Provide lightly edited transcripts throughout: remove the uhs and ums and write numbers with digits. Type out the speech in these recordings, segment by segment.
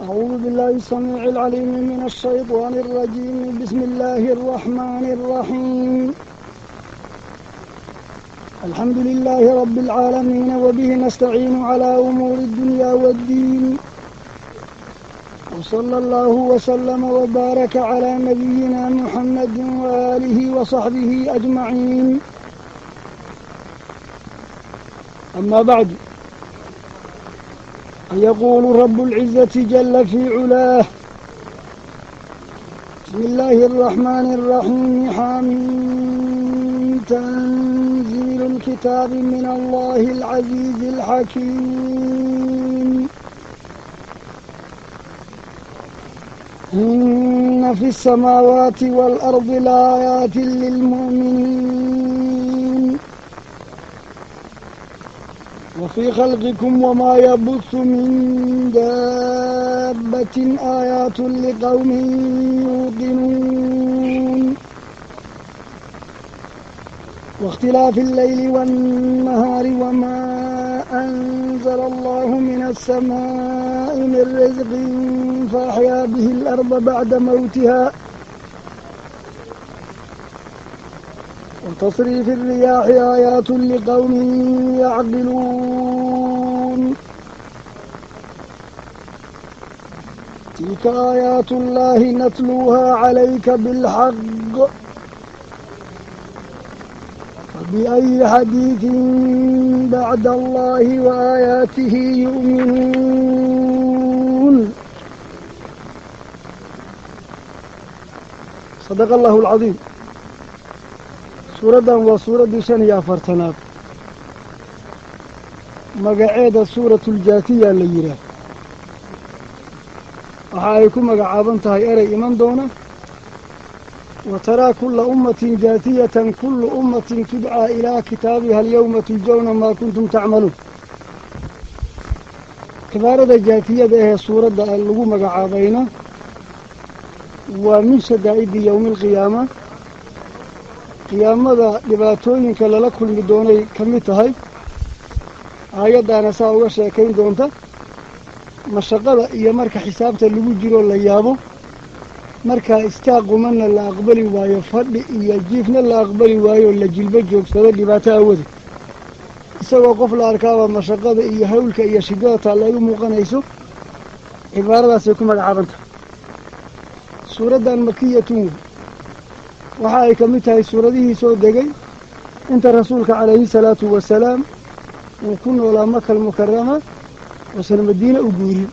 أعوذ بالله السميع العليم من الشيطان الرجيم. بسم الله الرحمن الرحيم. الحمد لله رب العالمين، وبه نستعين على أمور الدنيا والدين، وصلى الله وسلم وبارك على نبينا محمد وآله وصحبه أجمعين. أما بعد، يقول رب العزة جل في علاه: بسم الله الرحمن الرحيم. حميم تنزيل الكتاب من الله العزيز الحكيم. إن في السماوات والأرض لآيات للمؤمنين، وفي خلقكم وما يبث من دابة آيات لقوم يوقنون. واختلاف الليل والنهار وما أنزل الله من السماء من رزق فأحيا به الأرض بعد موتها، وتصريف الرياح آيات لقوم يعقلون. تلك آيات الله نتلوها عليك بالحق، فبأي حديث بعد الله وآياته يؤمنون. صدق الله العظيم. suuradan waa suuraddii 45aad, magaceeda suuratuuljaatiya la yidhaah. waxa ay ku magacaaban tahay erey iman doona: wa taraa kulla ummatin jaatiyatan kullu ummatin tudcaa ilaa kitaabiha alyawma tujawna maa kuntum tacmaluun. cibaarada jaatiyada ahee suuradda lagu magacaabayna waa min shadaa'idi yowmi alqiyaama. qiyaamada dhibaatooyinka lala kulmi doonay ka mid tahay. aayaddaana saa uga sheekayn doonta mashaqada iyo marka xisaabta lagu jiro la yaabo, markaa istaaqumana la aqbali waayo, fadhi iyo jiifna la aqbali waayo, la jilbo joogsado dhibaato awooda. isagoo qof la arkaaba mashaqada iyo hawlka iyo shidada taa laygu muuqanayso. cibaaradaasay ku magacaabantahay. suuraddan makiyatun waxa ay ka mid tahay suuradihii soo degay inta rasuulka calayhi salaatu wasalaam uu ku noolaa makal mukarama oosan madiine u guurin.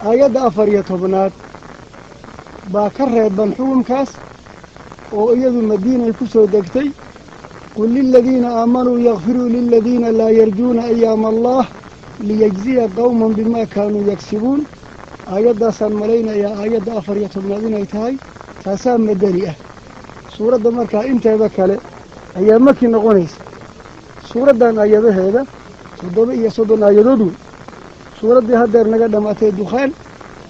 aayadda 14 baa ka reeban xukunkaas oo iyadu madiinay ku soo degtay. qul liladiina aamanuu yakfiruu liladiina laa yarjuuna ayaama allah liyajziya qowman bimaa kaanuu yagsibuun. aayaddaasaan malaynayaa aayadda 14 inay tahay. taasaa madani ah. suuradda markaa inteeda kale ayaa maki noqonaysa. suuraddan aayadaheeda 37 aayadood wey. suuraddii haddeer naga dhammaatay dukhaan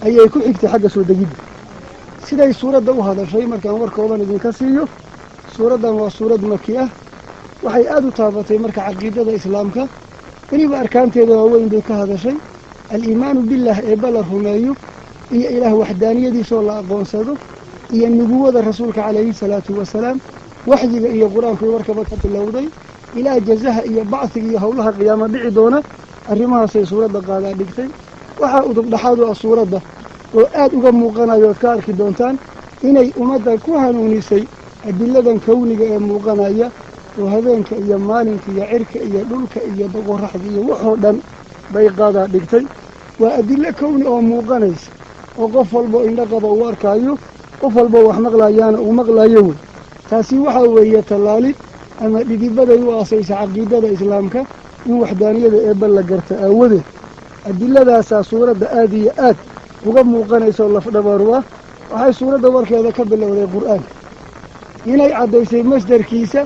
ayay ku xigtay xagga soo degidda. siday suuradda u hadashay markaan warkoodan idinka siiyo, suuraddan waa suurad maki ah. waxay aada u taabatay marka caqiidada islaamka, weliba arkaanteeda waaweyn bay ka hadashay. aliimaanu billaah eebba la rumeeyo, iyo ilaah waxdaaniyadiisoo la aqoonsado, iyo nubuwada rasuulka calayhi salaatu wasalaam. waxyiga iyo qur-aanku warkaba ka bilowday ilaa jazaha iyo bacsiga iyo howlaha qiyaamo dhici doona. arrimahaasay suuradda qaadaa dhigtay. waxaa udub dhaxaadu ah suuradda oo aada uga muuqanayo ood ka arki doontaan inay ummadda ku hanuunisay adiladan kawniga ee muuqanaya oo habeenka iyo maalinka iyo cirka iyo dhulka iyo qoraxda iyo waxoo dhan bay qaadaa dhigtay. waa adilo kawni oo muuqanaysa oo qof walbo indho qaba uu arkaayo, qof walbo wax maqlayaana uu maqlayo wey. taasi waxaa weeye tallaalid ama dhidibaday u aasaysa caqiidada islaamka in waxdaaniyada eebba la garta aawadeed. adiladaasaa suuradda aada iyo aad uga muuqanayso lafdhabaru ah. waxay suuradda warkeeda ka bilowday qur-aanka inay caddaysay masdarkiisa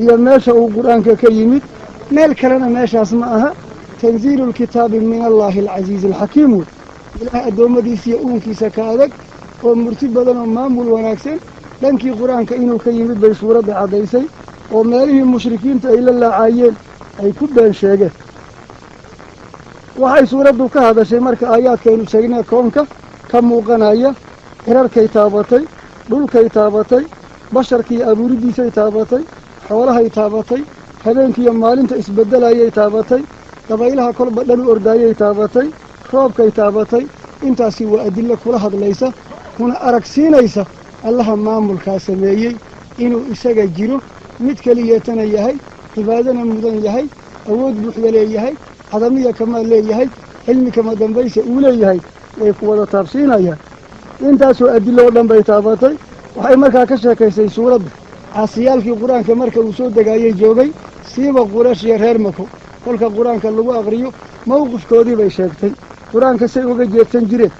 iyo meesha uu qur-aanka ka yimid. meel kalena meeshaas ma aha. tanziilu lkitaabi min allaahi alcasiizi alxakiim wey. ilaah addoommadiisa iyo uunkiisa ka adag oo murti badan oo maamul wanaagsan dhankii qur-aanka inuu ka yimid bay suuradda caddaysay. oo meelihii mushrikiinta ay la laacayeen ay ku been sheegeen. waxay suuraddu ka hadashay marka aayaadkaynu sheegnay koonka ka muuqanaya cirarkay taabatay dhulkay taabatay basharkii abuuridiisay taabatay xoolahay taabatay habeenkiiyo maalinta isbeddelayay taabatay dabaylaha kolba dhan u ordaayay taabatay roobkay taabatay intaasi waa adillo kula hadlaysa kuna aragsiinaysa allaha maamulkaa sameeyey inuu isaga jiro mid keliyeetana yahay cibaadana mudan yahay awood buuxda leeyahay cadamiya kamaal leeyahay cilmi kama dambaysa uu leeyahay way ku wada taabsiinayaan intaasoo adillo oo dhan bay taabatay waxay markaa ka sheekaysay suuradda caasiyaalkii qur-aanka marka uu soo degaayay joogay siiba quraysh iyo reer mako kolka qur-aanka lagu aqriyo mawqifkoodii bay sheegtay qur-aanka say uga jeedsan jireen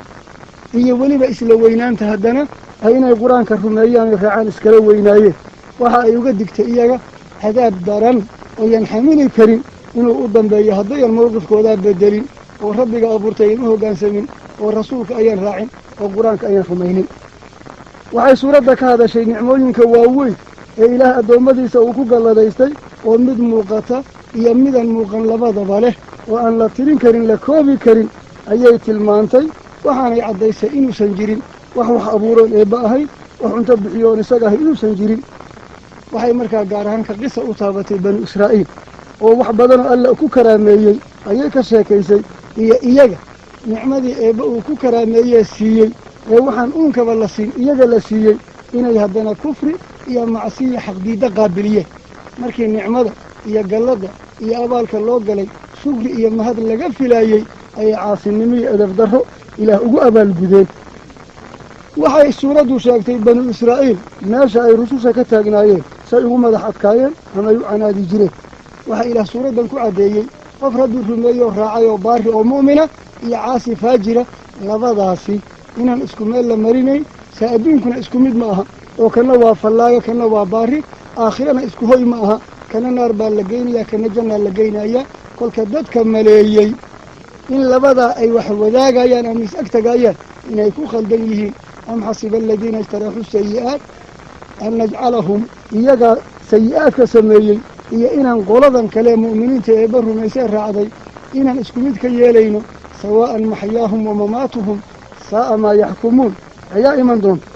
iyo weliba isla weynaanta haddana ay inay qur-aanka rumeeyaan oo raacaan iskala weynaayeen waxa ay uga digtay iyaga cadaab daran ooyan xamili karin inuu u dambeeyo haddayan mawqifkoodaa bedelin oo rabbiga abuurtay ayan u hoggaansamin oo rasuulka ayaan raacin oo qur-aanka ayaan rumaynin waxay suuradda ka hadashay nicmooyinka waaweyn ee ilaah addoommadiisa uu ku galladaystay oo mid muuqata iyo midan muuqan labadaba leh oo aan la tirin karin la koobi karin ayay tilmaantay waxaanay caddaysay inuusan jirin wax abuuroon eebba ahayn wax cunto bixiyoon isaga ahay inuusan jirin waxay markaa gaar ahaan ka qisa u taabatay banu israa'iil oo wax badanoo alla ku karaameeyey ayay ka sheekaysay iyo iyaga nicmadii eebba uu ku karaameeyee siiyey ee waxaan uunkaba la siin iyaga la siiyey inay haddana kufri iyo macsiya xaqdiidda qaabiliyeen markii nicmada iyo galladda iyo abaalka loo galay shukri iyo mahad laga filaayey ayay caasinimo iyo edab darro ilaah ugu abaalgudeen waxay suuraddu sheegtay banu israa'iil meesha ay rususha ka taagnaayeen say ugu madax adkaayeen ama ay u canaadi jireen waxaa ilaah suuraddan ku caddeeyey qof rabbi rumeeyoo raacay oo baari oo mu'mina iyo caasi faajira labadaasi inaan isku meel la marinayn saa adduunkuna isku mid ma aha oo kana waa fallaayo kana waa baari aakhirana isku hoy ma aha kana naar baa la geynayaa kana jannaa la geynayaa kolka dadka maleeyey in labadaa ay wax wadaagayaan ama is ag tagaayaan inay ku khaldan yihiin am xasiba aladiina ijtaraxuu sayi'aat an najcalahum iyagaa sayi-aadka sameeyey iyo inaan qoladan kale mu'miniinta eebba rumaysee raacday inaan isku mid ka yeelayno sawaa'an maxyaahum wa mamaatuhum saa'a maa yaxkumuun ayaa iman doonta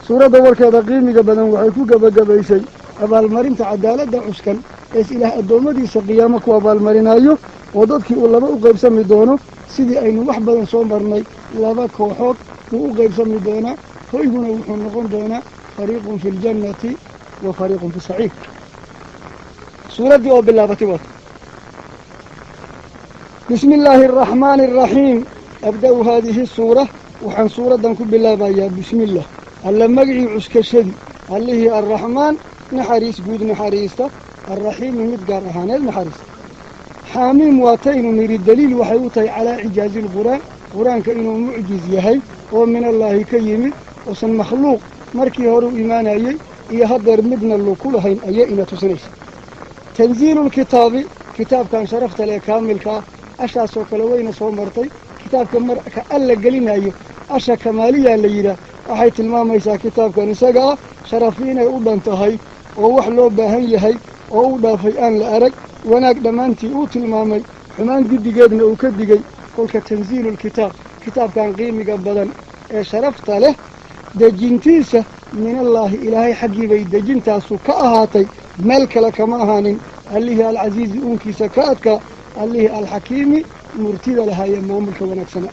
suuradda warkeeda qiimiga badan waxay ku gebagabaysay abaalmarinta cadaaladda cuskan ees ilaah addoommadiisa qiyaamo ku abaalmarinaayo oo dadkii uu laba u qaybsami doono sidii aynu wax badan soo marnay laba kooxood wuu u qaybsami doonaa hoyguna wuxuu noqon doonaa fariiqun fi ljannati wa fariiqun fi saciid suuraddii oo bilaabatay wata bismi illaahi araxmaani araxiim abda-u haadihi suura waxaan suuraddan ku bilaabayaa bismiillah alla magicii cuskashadii allihii arraxmaan naxariis guud naxariista alraxiimi mid gaar ahaaneed naxariista xaamiim waataynu nidhi daliil waxay u tahay calaa cijaazi lqur'aan qur-aanka inuu mucjiz yahay oo minallaahi ka yimid oosan makhluuq markii hore u imaanayey iyo haddeer midna luku lahayn ayay ina tusinaysa tanziilulkitaabi kitaabkan sharafta lee kaamilka ah ashaasoo kale wayna soo martay kitaabka marka alla gelinayo asha kamaaliyaa la yidhaah waxay tilmaamaysaa kitaabkan isaga ah sharafi inay u dhan tahay oo wax loo baahan yahay oo u dhaafay aan la arag wanaag dhammaantii uu tilmaamay xumaan guddigeedna uu ka digay kolka tanziilulkitaab kitaabkan qiimiga badan ee sharafta leh dejintiisa minallaahi ilaahay xaggii bay dejintaasu ka ahaatay meel kale kama ahaanin allihii alcasiizi uunkiisa ka adkaa allihii alxakiimi murtida lahaayee maamulka wanaagsana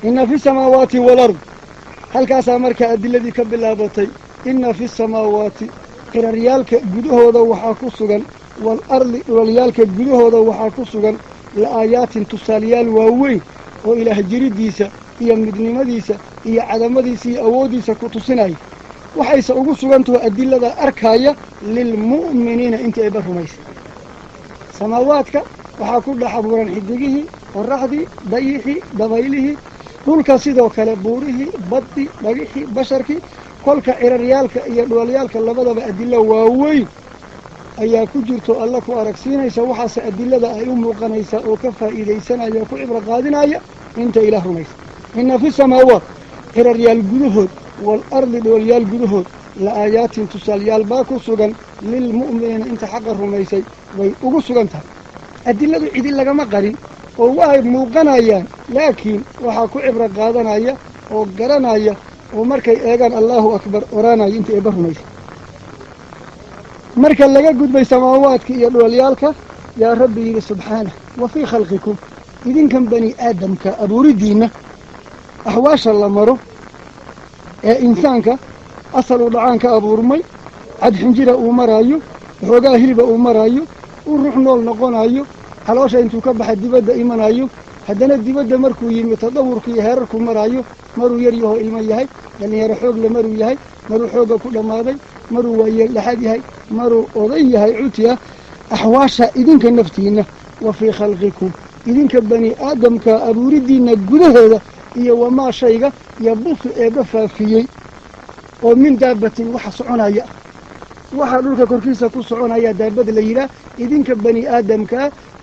inna fi samaawaati walard halkaasaa markaa adiladii ka bilaabatay inna fi samaawaati qiraryaalka gudahooda waxaa ku sugan waalardi dhulalyaalka gudahooda waxaa ku sugan la-aayaatin tusaalayaal waaweyn oo ilaah jiriddiisa iyo midnimadiisa iyo cadamadiisa iyo awooddiisa ku tusinaya waxayse ugu sugantaho adilada arkaaya lilmu'miniina inta ayba rumaysa samaawaadka waxaa ku dhex abuuran xidigihii qorraxdii dayixii dabaylihii dhulka sidoo kale buurihii baddii dhagixii basharkii kolka ciraryaalka iyo dhulalyaalka labadaba adilo waaweyn ayaa ku jirto alla ku aragsiinaysa waxaase adilada ay u muuqanaysaa oo ka faa'iidaysanaya oo ku cibro qaadinaya inta ilaah rumaysa inna fi samaawaat ciraryaal gudahood waalardi dhoolyaal gudahood la-aayaatin tusaalyaal baa ku sugan lilmu'miniina inta xaqa rumaysay way ugu sugan tahay adiladu cidi lagama qarin وواي موقنايا لكن وحاكو عبرة قادنايا وقرنايا ومركي إيغان الله أكبر أرانا ينت إبرميس مركا لغا قد بي سماواتك يدوليالك يا ربي سبحانه وفي خلقكم إذن كان بني آدم كأبوري دينه أحواش الله مرو إنسانك أصلوا دعانك أبورمي عد حنجرة أمرايو حوقا هلبة أمرايو والروح نول نقونايو حلوشا انتو كبح الدبادة إيمانايو حدنا الدبادة مركو يمي تدورك يهاركو مرايو مرو يريوه إيمان يهي يعني يرى حوق لمرو يهي مرو حوقا كل ماضي مرو ويا لحد يهي مرو أضي يهي عوتيا أحواشا إذن كنفتينا وفي خلقكم إذن كبني آدم كأبوري دينا قده هذا إيا وما شيئا يبوث إيبفا فيه ومن دابة وحصعنا يا وحلولك كوركيسا كوسعونا يا دابة ليلة إذن كبني آدم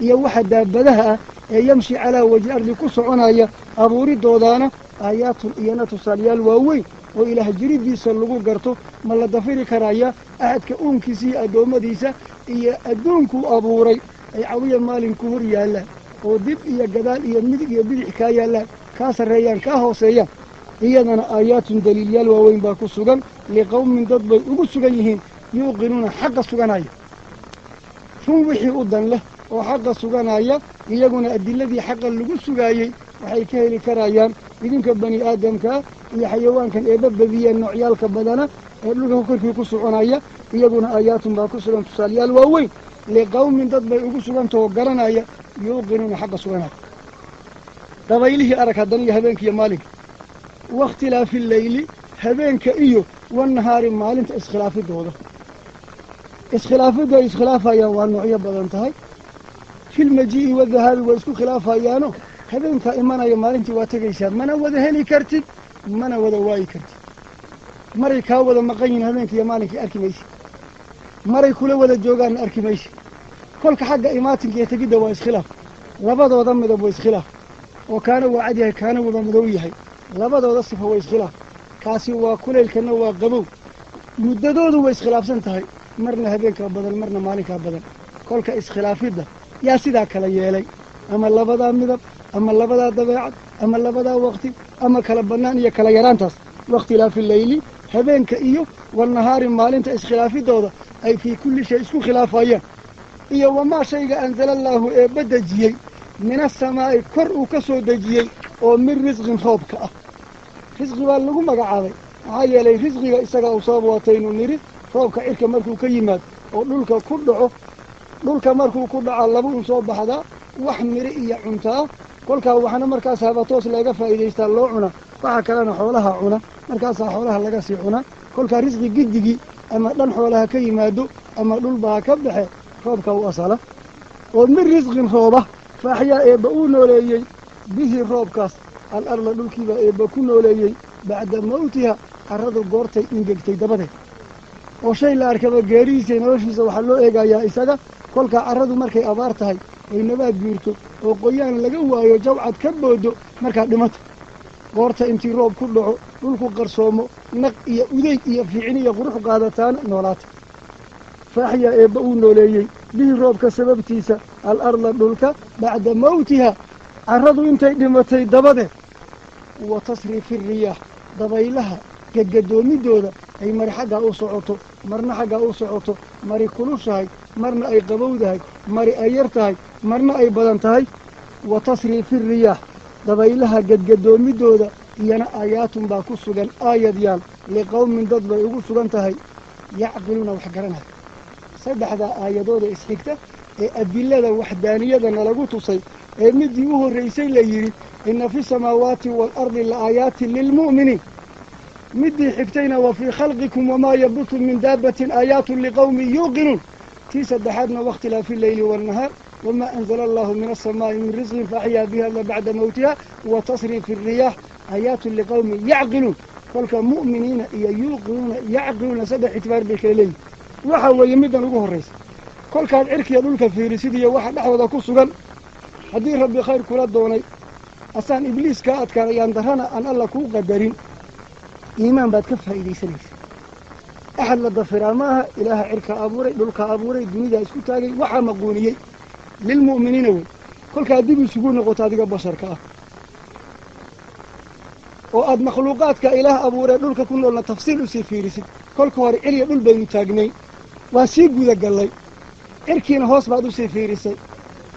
إيا واحد دابدها يمشي على وجه الأرض كوسعونا يا أبوري دودانا آيات إيانا تصاليال واوي وإله جريد ديسا اللغو قرطو مالا دفيري كرايا أحد كأونكسي أدوما ديسا إيا أدونكو أبوري أي عوية مالين كهور يالا ودب إيا قدال إيا مدق إيا بدع كايالا كاسر ريان كاهو سيان إيانا آيات دليل يالوا وين باكو سوغان لقوم من ضد بيقو سوغان يهين يوقنون حق سوغانايا ثم وحي أدن له وحق سوغانايا إياقنا الذي حق اللغو سوغايي وحي كهلي كرايان إذن كبني آدم إيا حيوان كان إيباب بذيا النوعيال كبدانا اللغو كركي كسوغانايا إياقنا آيات باكو سوغان تساليال وين لقوم من ضد بيقو سوغان توقرانايا يوقنون حق سوغانايا قبيله أرك هدن لهبينك يا مالك واختلاف الليل هبينك إيو والنهار مالنت اسخلاف الدودة اسخلاف الدودة اسخلاف أيان والنوعية بدنتهاي في المجيء والذهاب واسكو خلاف أيانو هبينك إمانا يا مالنت واتقيسا منا وذهلي كرتب منا وذواي كرتب مري كاوذا مقين هبينك يا مالك أركي ميسي مري كل وذا جوغان أركي ميسي كلك حق إماتك يتقيد واسخلاف لبضا وضمد أبو اسخلاف وكان وعدها كان وضمدويها لبضا وضصف هو اسخلاف كاسي وكل الكنا وقبو مددود هو اسخلاف سنتهي مرنا هبينك بدل مرنا مالك بدل كلك اسخلاف ده يا سيدا كلا يلي أما لبضا مدب أما لبضا دبيعت أما لبضا وقتي أما كلا بنان يا كلا يرانتس واختلاف الليل هبينك إيو والنهار مالنت اسخلاف دوده أي في كل شيء اسكو خلافايا إيو وما شيء أنزل الله بدجيي من السماء كر كسو دجيي ومن رزق خوبك رزقي waa lagu magacaabay waxa yeelay rizqiga isaga uu soo waataynu niri roobka irka markuu ka yimaad oo dhulka ku dhaco dhulka markuu ku dhaco laba uu soo baxda wax miri iyo cuntaa kolka waxana markaas habatoos laga faa'iideystaa loo cuna waxa kalena xoolaha cuna markaas xoolaha laga sii cuna kolka rizqi gidigi ama dhan xoolaha ka yimaado ama dhul baa ka baxe roobka uu asala oo min rizqin rooba faaxiya ee buu nooleeyay bihi roobkaas الأرض دولكي با كنو ليي بعد موتها عرض غورتي انجلتي دبده oo shay la arkaba gaariisay noloshiisa waxa loo eegayaa isaga kolka aradu markay abaar tahay ay nabaad guurto oo qoyaan laga waayo jawcad ka boodo marka dhimato goorta intii roob ku dhaco dhulku qarsoomo naq iyo udeeg iyo fiiciniyo qurux qaadataan noolaata faaxiya ee uu nooleeyay bii roobka sababtiisa al-arda dhulka bacda mawtiha aradu intay dhimatay dabade وتصريف الرياح ضبيلها كجدومي دودا أي مر حاجة أو صعوته مرنا حاجة أو صعوته مري كلوشهاي مرنا أي قبودهاي مري أيرتهاي مرنا أي بدنتهاي وتصريف الرياح ضبيلها جدومي دودا ينا آيات باكوسوغان آية ديال لقوم من ضد باكوسوغانتهاي يعقلون وحجرنها صدق هذا آية دودا إسحكته الدلالة وحدانية نلاقو تصي مديوه الرئيسي ليري إن في السماوات والأرض لآيات للمؤمنين مدي حكتين وفي خلقكم وما يبث من دابة آيات لقوم يوقنون تيسدحادنا واختلاف الليل والنهار وما أنزل الله من السماء من رزق فأحيا بها بعد موتها وتصريف الرياح آيات لقوم يعقلون فلك مؤمنين يوقنون يعقلون سبع اعتبار بالكليل وحاول يمدن لقوه الرئيس كل كان عرك يدولك في رسيدية واحد أحوذ كسوغا حديث ربي خير كل الدوني أسان إبليس كأت كان يندهنا أن الله كو قدرين إيمان بعد كفها إلي سنيس أحد للضفر ماها إله عرك أبوري دولك أبوري الدنيا إسكو تاقي وحا مقونيي للمؤمنين kolkaa dib isugu noqoto adiga basharka ah oo aad makhluuqaadka ilaah abuuree dhulka ku noolna tafsiil usii fiirisid kolka hore celiya dhul baynu taagnay waa sii guda gallay cirkiina hoos baad usii fiirisay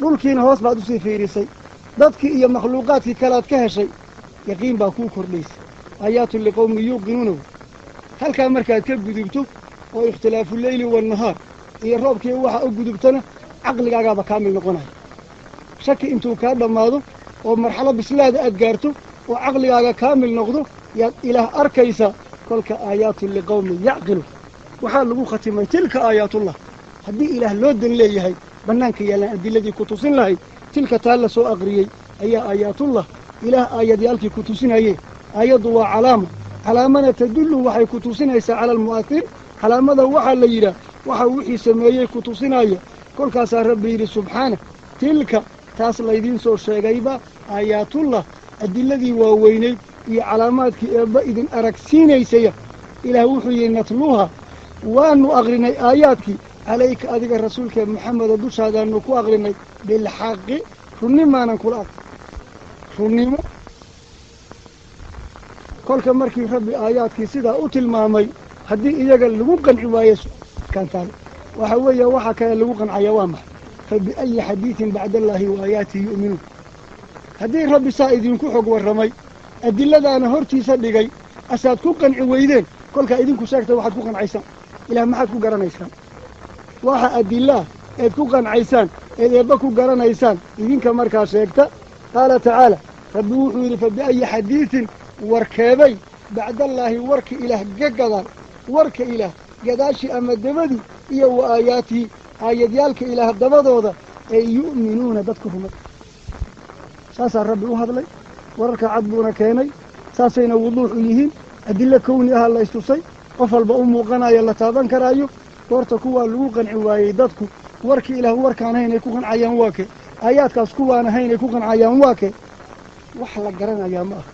dhulkiina hoos baad usii fiirisay dadkii iyo makhluuqaadkii kalead ka heshay yaqiin baa kuu kordhaysay aayaatun liqowmin yuuqinuunaw halkaa markaad ka gudubto oo ikhtilaafu leyli waannahaar iyo roobkii waxa u gudubtana caqligaagaaba kaamil noqonaya shaki intuu kaa dhammaado oo marxalo bislaada aad gaarto oo caqligaaga kaamil noqdo yaad ilaah arkaysaa kolka aayaatun liqowmin yacqiluun waxaa lagu khatimay tilka aayaatullah haddii ilaah loo dan leeyahay bannaanka yaallaan adiladii ku tusin lahayd tilka taa la soo aqriyey ayaa aayaatullah ilaah aayadyaalkii ku tusinayeen aayaddu waa calaama calaamana tadullu waxay ku tusinaysaa cala almu'athir calaamada waxaa la yidhaah waxa wixii sameeyey ku tusinaya kolkaasaa rabbi yidhi subxaana tilka taas laydiin soo sheegayba aayaatullah adiladii waaweynayd iyo calaamaadkii eebba idin aragsiinaysaya ilaah wuxuu yidhi natluuha waanu aqrinay aayaadkii calayka adiga rasuulkee maxameda dushaadaanu ku aqrinay bilxaqi runnimaanan kula aqri runnimo kolka markii rabbi aayaadkii sidaa u tilmaamay haddii iyaga lagu qanci waayo kantaale waxa weeye waxa kale lagu qancaya waa maxay fa biayi xadiidin bacda allaahi wa aayaatihi yu'minuun haddii rabbi saa idinku xog warramay adiladaana hortiisa dhigay asaad ku qanci weydeen kolkaa idinku sheegta waxaad ku qancaysaan ilaah maxaad ku garanaysaan waxa adilaah eed ku qancaysaan eed eebba ku garanaysaan idinka markaa sheegta qaala tacaala rabbi wuxuu yidhi fa biayi xadiidin warkeebay bacdallaahi warka ilaah gagadaan warka ilaah gadaashii ama dabadii iyo wa aayaatihi aayadyaalka ilaah dabadooda ee yu'minuuna dadku rumay saasaa rabbi u hadlay wararka cad buuna keenay saasayna wuduux u yihiin adilo kowni aha la istusay qof walba u muuqanayo la taaban karaayo goorta kuwaa lagu qanci waayey dadku warkii ilaah warkaan haynay ku qancayaan waa ke aayaadkaas kuwaana haynay ku qancayaan waa ke wax la garanayaa ma aha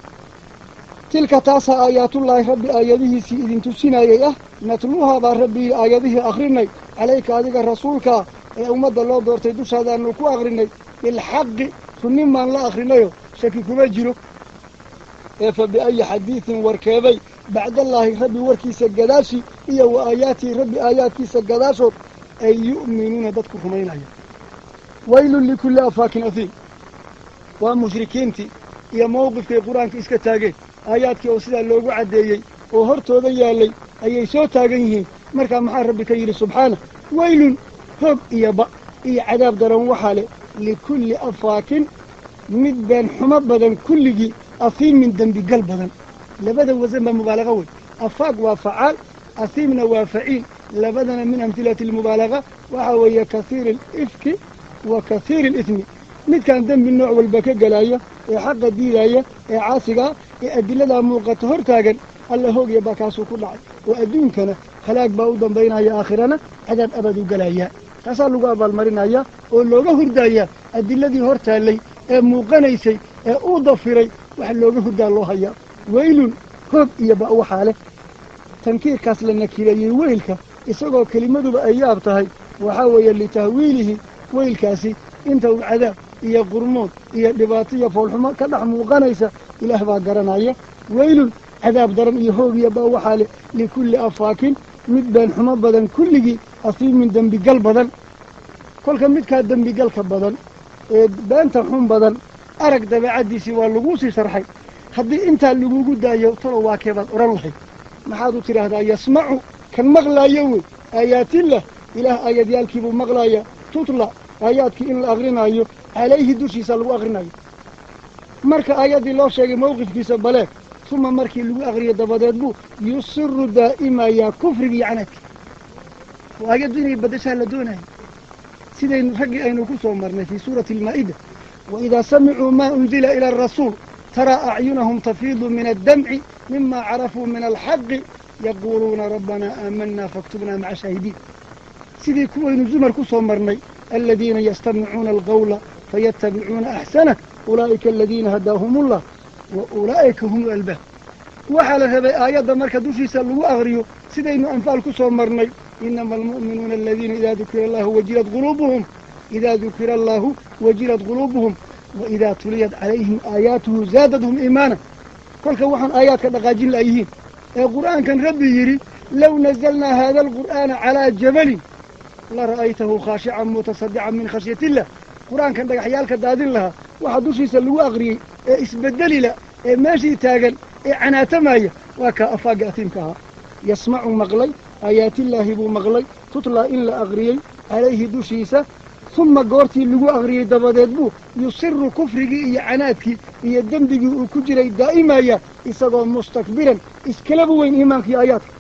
tilka taasaa aayaatullaahi rabbi aayadihiisii idin tusinayay ah natluuhaa baa rabbii aayadihii akhrinay calayka adiga rasuulkaa ee ummadda loo doortay dushaadaanu ku akhrinay bilxaqi runnimaan la akhrinayo shaki kuma jiro ee fa biayi xadiidin warkeebay bacdallaahi rabbi warkiisa gadaashi iyo wa aayaatihi rabbi aayaadkiisa gadaashood ay yu'minuuna dadku rumaynaya waylun likulli afaakin afiim waa mushrikiintii iyo mawqifkay qur-aanka iska taageen aayaadkii oo sidaa loogu caddeeyey oo hortooda yaallay ayay soo taagan yihiin markaa maxaa rabbi ka yidhi subxaana waylun hoog iyo ba iyo cadaab daran waxaa leh likulli afaakin mid been xumo badan kulligii afiimin dembigal badan labada wasan baa mubaalaqa wey afaaq waa facaal asiimna waa faciil labadana min amhilati almubaalaqa waxaa weeye kasiiri alifki wa kasiiri alismi midkaan dembi nooc walba ka gelaya ee xaqa diidaya ee caasigaa ee adiladaa muuqata hor taagan alla hoogya baa kaasuu ku dhacay oo adduunkana halaag baa u dambaynaya aakhirana cadaab abad u gelayaa taasaa lagu abaalmarinayaa oo looga hurdayaa adiladii hor taallay ee muuqanaysay ee uu dafiray wax looga hurdaa loo hayaa weylun hoog iyo ba waxaa leh tankiirkaas la nakireeyey weylka isagoo kelimaduba ay yaab tahay waxaa weeye litahwiilihi weylkaasi inta uu cadaab iyo qurmood iyo dhibaato iyo foolxumo ka dhex muuqanaysa ilaah baa garanaya weylun cadaab daran iyo hoog iyo ba waxaa leh likulli afaakin mid been xumo badan kulligii afiimin dembigal badan kolka midkaa dembigalka badan ee beenta xun badan arag dabeecaddiisii waa laguu sii sharxay haddii intaa lagugu daayo talo waa keebaad odhan lahayd maxaad u tidhaahdaa yasmacu kan maqlaayo wey aayaatillah ilaah aayadyaalkiibuu maqlaaya tutla aayaadkii in la akrinaayo calayhi dushiisa lagu akrinayo marka aayaddii loo sheegay mawqifkiisa baleeg uma markii lagu akriyo dabadeed buu yusiru daa'imayaa kufrigii canadki aayaddu inay badashaa la doonaya sidaynu raggii aynu ku soo marnay fii suurati almaa'ida waidaa samicuu maa unzila ila arasuul taraa acyunahum tafiidu min addamci mima carafuu min alxaqi yaquuluuna rabbanaa aamanaa faktubnaa maca shaahidiin sidii kuwaynu zumar ku soo marnay aladiina yastamicuuna alqawla fayattabicuuna axsanah ulaa'ika aladiina hadaahumullah wa ulaa'ika hum albaab waxaa la rabay aayadda marka dushiisa lagu akriyo sidaynu anfaal ku soo marnay inama almu'minuuna aladiina idaa dukira allahu wajilat quluubuhum إذا ذكر الله وجلت قلوبهم وإذا تليت عليهم آياته زادتهم إيمانا كل كوحن آيات كدقاجين لأيهين القرآن كان ربي يري لو نزلنا هذا القرآن على جبل لرأيته خاشعا متصدعا من خشية الله القرآن كان دقا حيالك دادين لها وحدوشي سلوا أغري اسبدل لا ماشي تاقل عناتمايا وكا أفاق أثيمكها يسمع مغلي آيات الله بو مغلي تطلع إلا أغري عليه دوشيسة ثم قورتي اللي أغري دبادات بو يصر كفرك إيا عناتك إيا الدمدك وكجري دائما يا إساقوا مستكبرا إسكلبوا وين إيمانك آياتك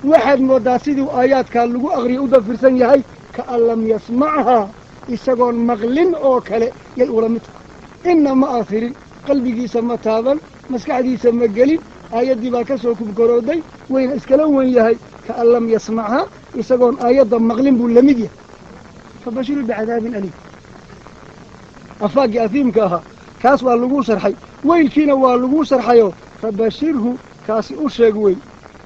واحد مداسيد آيات كان لغو أغري أدفر سنيهاي كأن لم يسمعها إساقوا مغلين أو كلا يأولمتها إنما آخرين قلبي سمتابا مسكعدي سمقلين آيات دي باكسو كبكرودي وين إسكلوا وين يهاي كأن لم يسمعها إساقوا آيات مغلين بولميديا فبشر بعذاب أليم أفاق أثيمكها كاس واللغو سرحي ويلكينا واللغو سرحيو فبشره كاس أشيقوي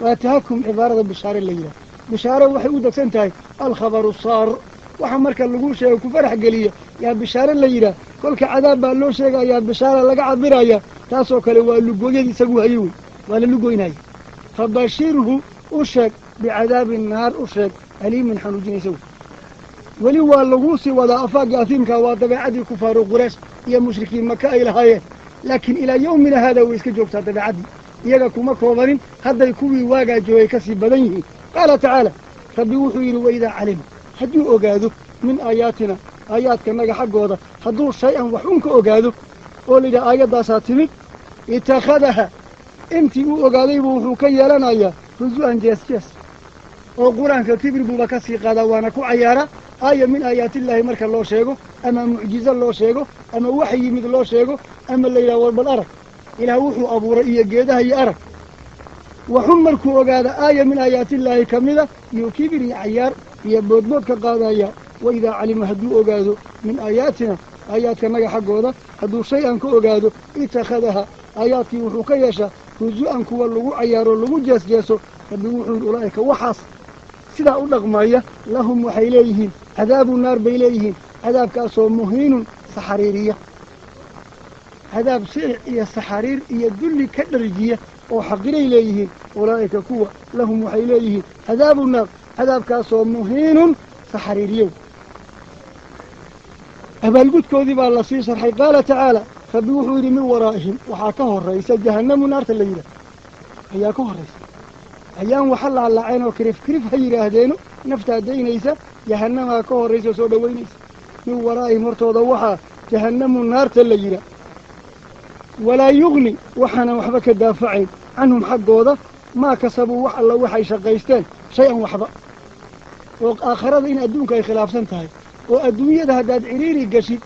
واتهاكم عبارة بشارة الليلة بشارة وحي أودك سنتهي الخبر الصار وحمرك اللغو شيء وكفرح قلية يا بشارة الليلة كلك عذاب بالله شيء يا بشارة لقى عبرايا تاسوك لو اللغو يدي سقوها يوي ولا اللغو يناي فبشره أشيق بعذاب النار أشيق أليم من حنوجين يسوي ولي واللغوسي ولا أفاق أثيمك وطبيعة كفار قريش يا مشركين مكة إلى هاي لكن إلى يومنا هذا ويسكجوك طبيعة يجاكم كوبرين هذا يكوي واقع جوي كسب بدنه قال تعالى ربي وحير وإذا علم حدو أجاده من آياتنا آيات كما حق هذا حدو شيئا وحنك أجاده قول إذا آيات داساتني اتخذها أنت أجادي وحكي لنا يا رجوعا جس وقرآن كتير بوكسي قادا وانا كو عيارة آية من آيات الله مركا الله شيغو أما معجزة الله شيغو أما وحي من الله شيغو أما الليلة والبالأرك إلى وحو أبو رئية جيدها هي أرك وحمركو وقادا آية من آيات الله كاملة يوكيبري عيار يبودبود كقادا وإذا علم هدو وقادو من آياتنا آيات كما حقو هذا هدو شيئا كو وقادو اتخذها آياتي وحو كيشا رجوعا كو اللغو عيار اللغو جاسو فبوحو أولئك وحاص سيدا أولغمايا لهم وحيليهين عذاب النار بيليهين عذاب كاسو مهين سحريرية عذاب سيع إيا السحرير إيا الدل كالرجية وحقري إليهين أولئك كوا لهم وحيليهين عذاب النار عذاب كاسو مهين سحريرية أبا القد كوذب الله سيسر حي قال تعالى فبوحو من ورائهم وحاكه الرئيس جهنم نار الليلة هياكه الرئيس أيام وحل على عينه كريف هيرا هدينه نفتا دينيسا جهنم كو رئيس سودا وينيس من ورائه مرتوض وحا جهنم النار تلجيرا ولا يغني وحنا وحبك الدافعين عنهم حقوضة ما كسبوا وح الله وحي شقيستين شيئا وحبا وآخر إن أدونك أي خلاف سنتهي وأدوني هداد عريري قشيد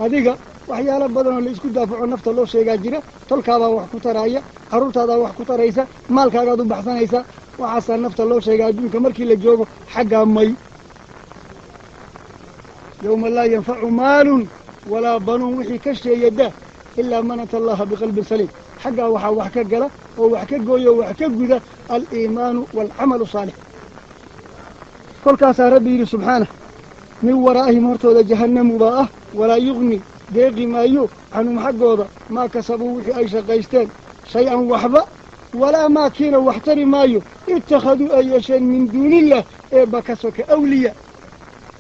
هذيك وحيالا بدنا اللي يسكو دافعوا نفط الله شيئا جيرا تلقى وحكو ترايا عروت هذا وحكو ترايسا مالك هذا بحثانيسا وعسى نفط الله شيئا أدونك مركي اللي جوبه حقا مي يوم لا ينفع مال ولا بنون وحي كشي يده إلا من أتى الله بقلب سليم حقا وحكا قلا وحكا قوية وحكا قذا الإيمان والعمل الصالح كل كاسا ربي سبحانه من ورائهم مرتوى جهنم مضاءه ولا يغني ديقي ما يو عنهم حقوضا ما كسبوا وحي أي شقيستين شيئا وحبا ولا ما كينا واحتري ما يو اتخذوا أي شيء من دون الله بكسوك أولياء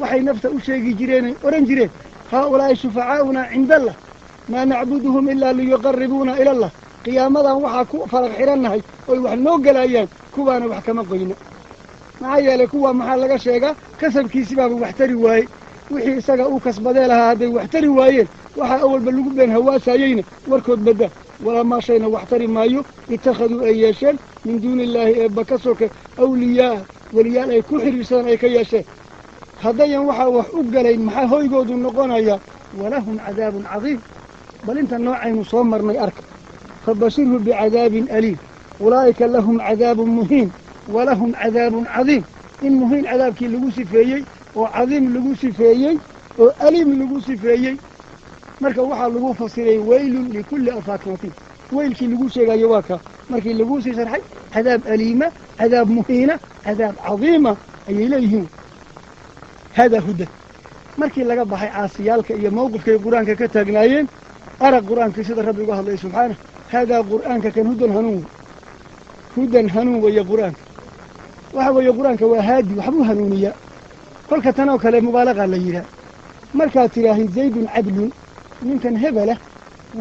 وحي نفسه أشياء جيرين ورنجرين هؤلاء شفعاؤنا عند الله ما نعبدهم إلا ليقربونا إلى الله قيامة وحا فرق حرانهاي ويوحنو قلايان كوانا وحكما قينا معايا لكوا محال لغا شيغا كسب كيسباب وحتري واي وحي اساقا او كسبدي لها هذي وحتري وايين وحا أول بلوغ بين هواسايين وركود بدا ولا ما شينا وحتري مايو اتخذوا أياشان من دون الله بكسوك أولياء ولياء أي كحر رسان أي كياشان هذين وحا وحوق قلين محا هو يقودوا النقونا ولهم عذاب عظيم بل انت النوعين مصمرني أركب فبشره بعذاب أليم أولئك لهم عذاب مهين ولهم عذاب عظيم إن مهين عذاب كي لغوسي فيي وعظيم لغوسي فيي وأليم لغوسي فيي مركا وحا لغو فصيري ويل لكل أفاك نطيب ويل كي لغوسي غايواكا مركا لغوسي شرحي عذاب أليمة عذاب مهينة عذاب عظيمة أي إليهم هذا هدى markii laga baxay caasiyaalka iyo mawqifkay qur-aanka ka taagnaayeen arag qur-aankii sida rabbi uga hadlay subxaana haadaa qur'aanka kan hudan hanuun weeye qur-aanka waxa weeye qur-aanka waa haadi waxbuu hanuuniyaa kolka tan oo kale mubaalaqa la yidhaah markaad tidhaahid zaydun cadlun ninkan hebela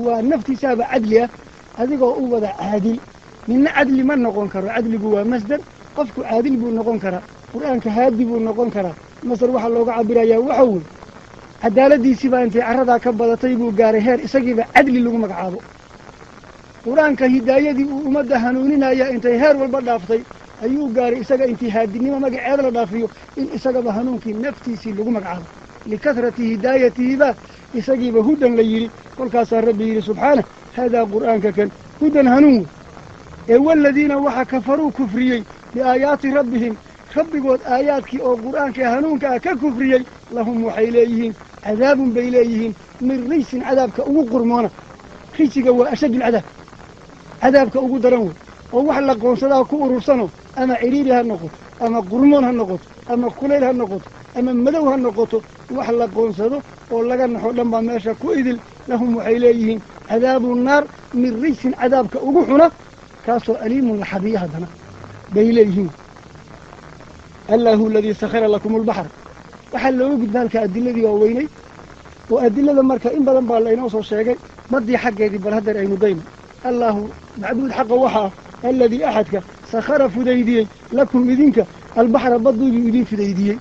waa naftiisaaba cadli ah adigoo u wada caadil ninna cadli ma noqon karo cadligu waa masdar qofku caadil buu noqon karaa qur'aanka haadi buu noqon karaa masdar waxaa looga cabirayaa waxa wey cadaaladiisiibaa intay carradaa ka badatay buu gaaray heer isagiiba cadli lagu magacaabo qur-aanka hidaayadii uu ummadda hanuuninaya intay heer walba dhaaftay ayuu gaaray isaga intii haadinimo magaceeda la dhaafiyo in isagaba hanuunkii naftiisii lagu magacaabo likasrati hidaayatihiba isagiiba hudan la yidhi kolkaasaa rabbi yidhi subxaanah haadaa qur'aanka kan hudan hanuun wey ee waladiina waxa kafaruu kufriyey biaayaati rabbihim rabbigood aayaadkii oo qur'aanka hanuunka ah ka kufriyey lahum waxay leeyihiin cadaabun bay leeyihiin min rijsin cadaabka ugu qurmoona rijsiga waa ashadulcadaab cadaabka ugu daran wey oo wax la qoonsadaa ku urursano ama cidhiiri ha noqoto ama qurmoon ha noqoto ama kulayl ha noqoto ama madow ha noqoto wax la qoonsado oo laga naxo dhan baa meesha ku idil lahum waxay leeyihiin cadaabu naar min rijsin cadaabka ugu xuna kaasoo aliimun laxabiya haddana bay leeyihiin allahu aladii sakhara lakum albaxr waxaa looga gudba halka adiladii waa weynay oo adilada marka in badan baa laynoo soo sheegay baddii xaggeedii bal haddeer aynu dayno allaahu macbuud xaqa waxaa aladii axadka sakhara fudaydiyey lakum idinka albaxra badduuduu idin fudaydiyey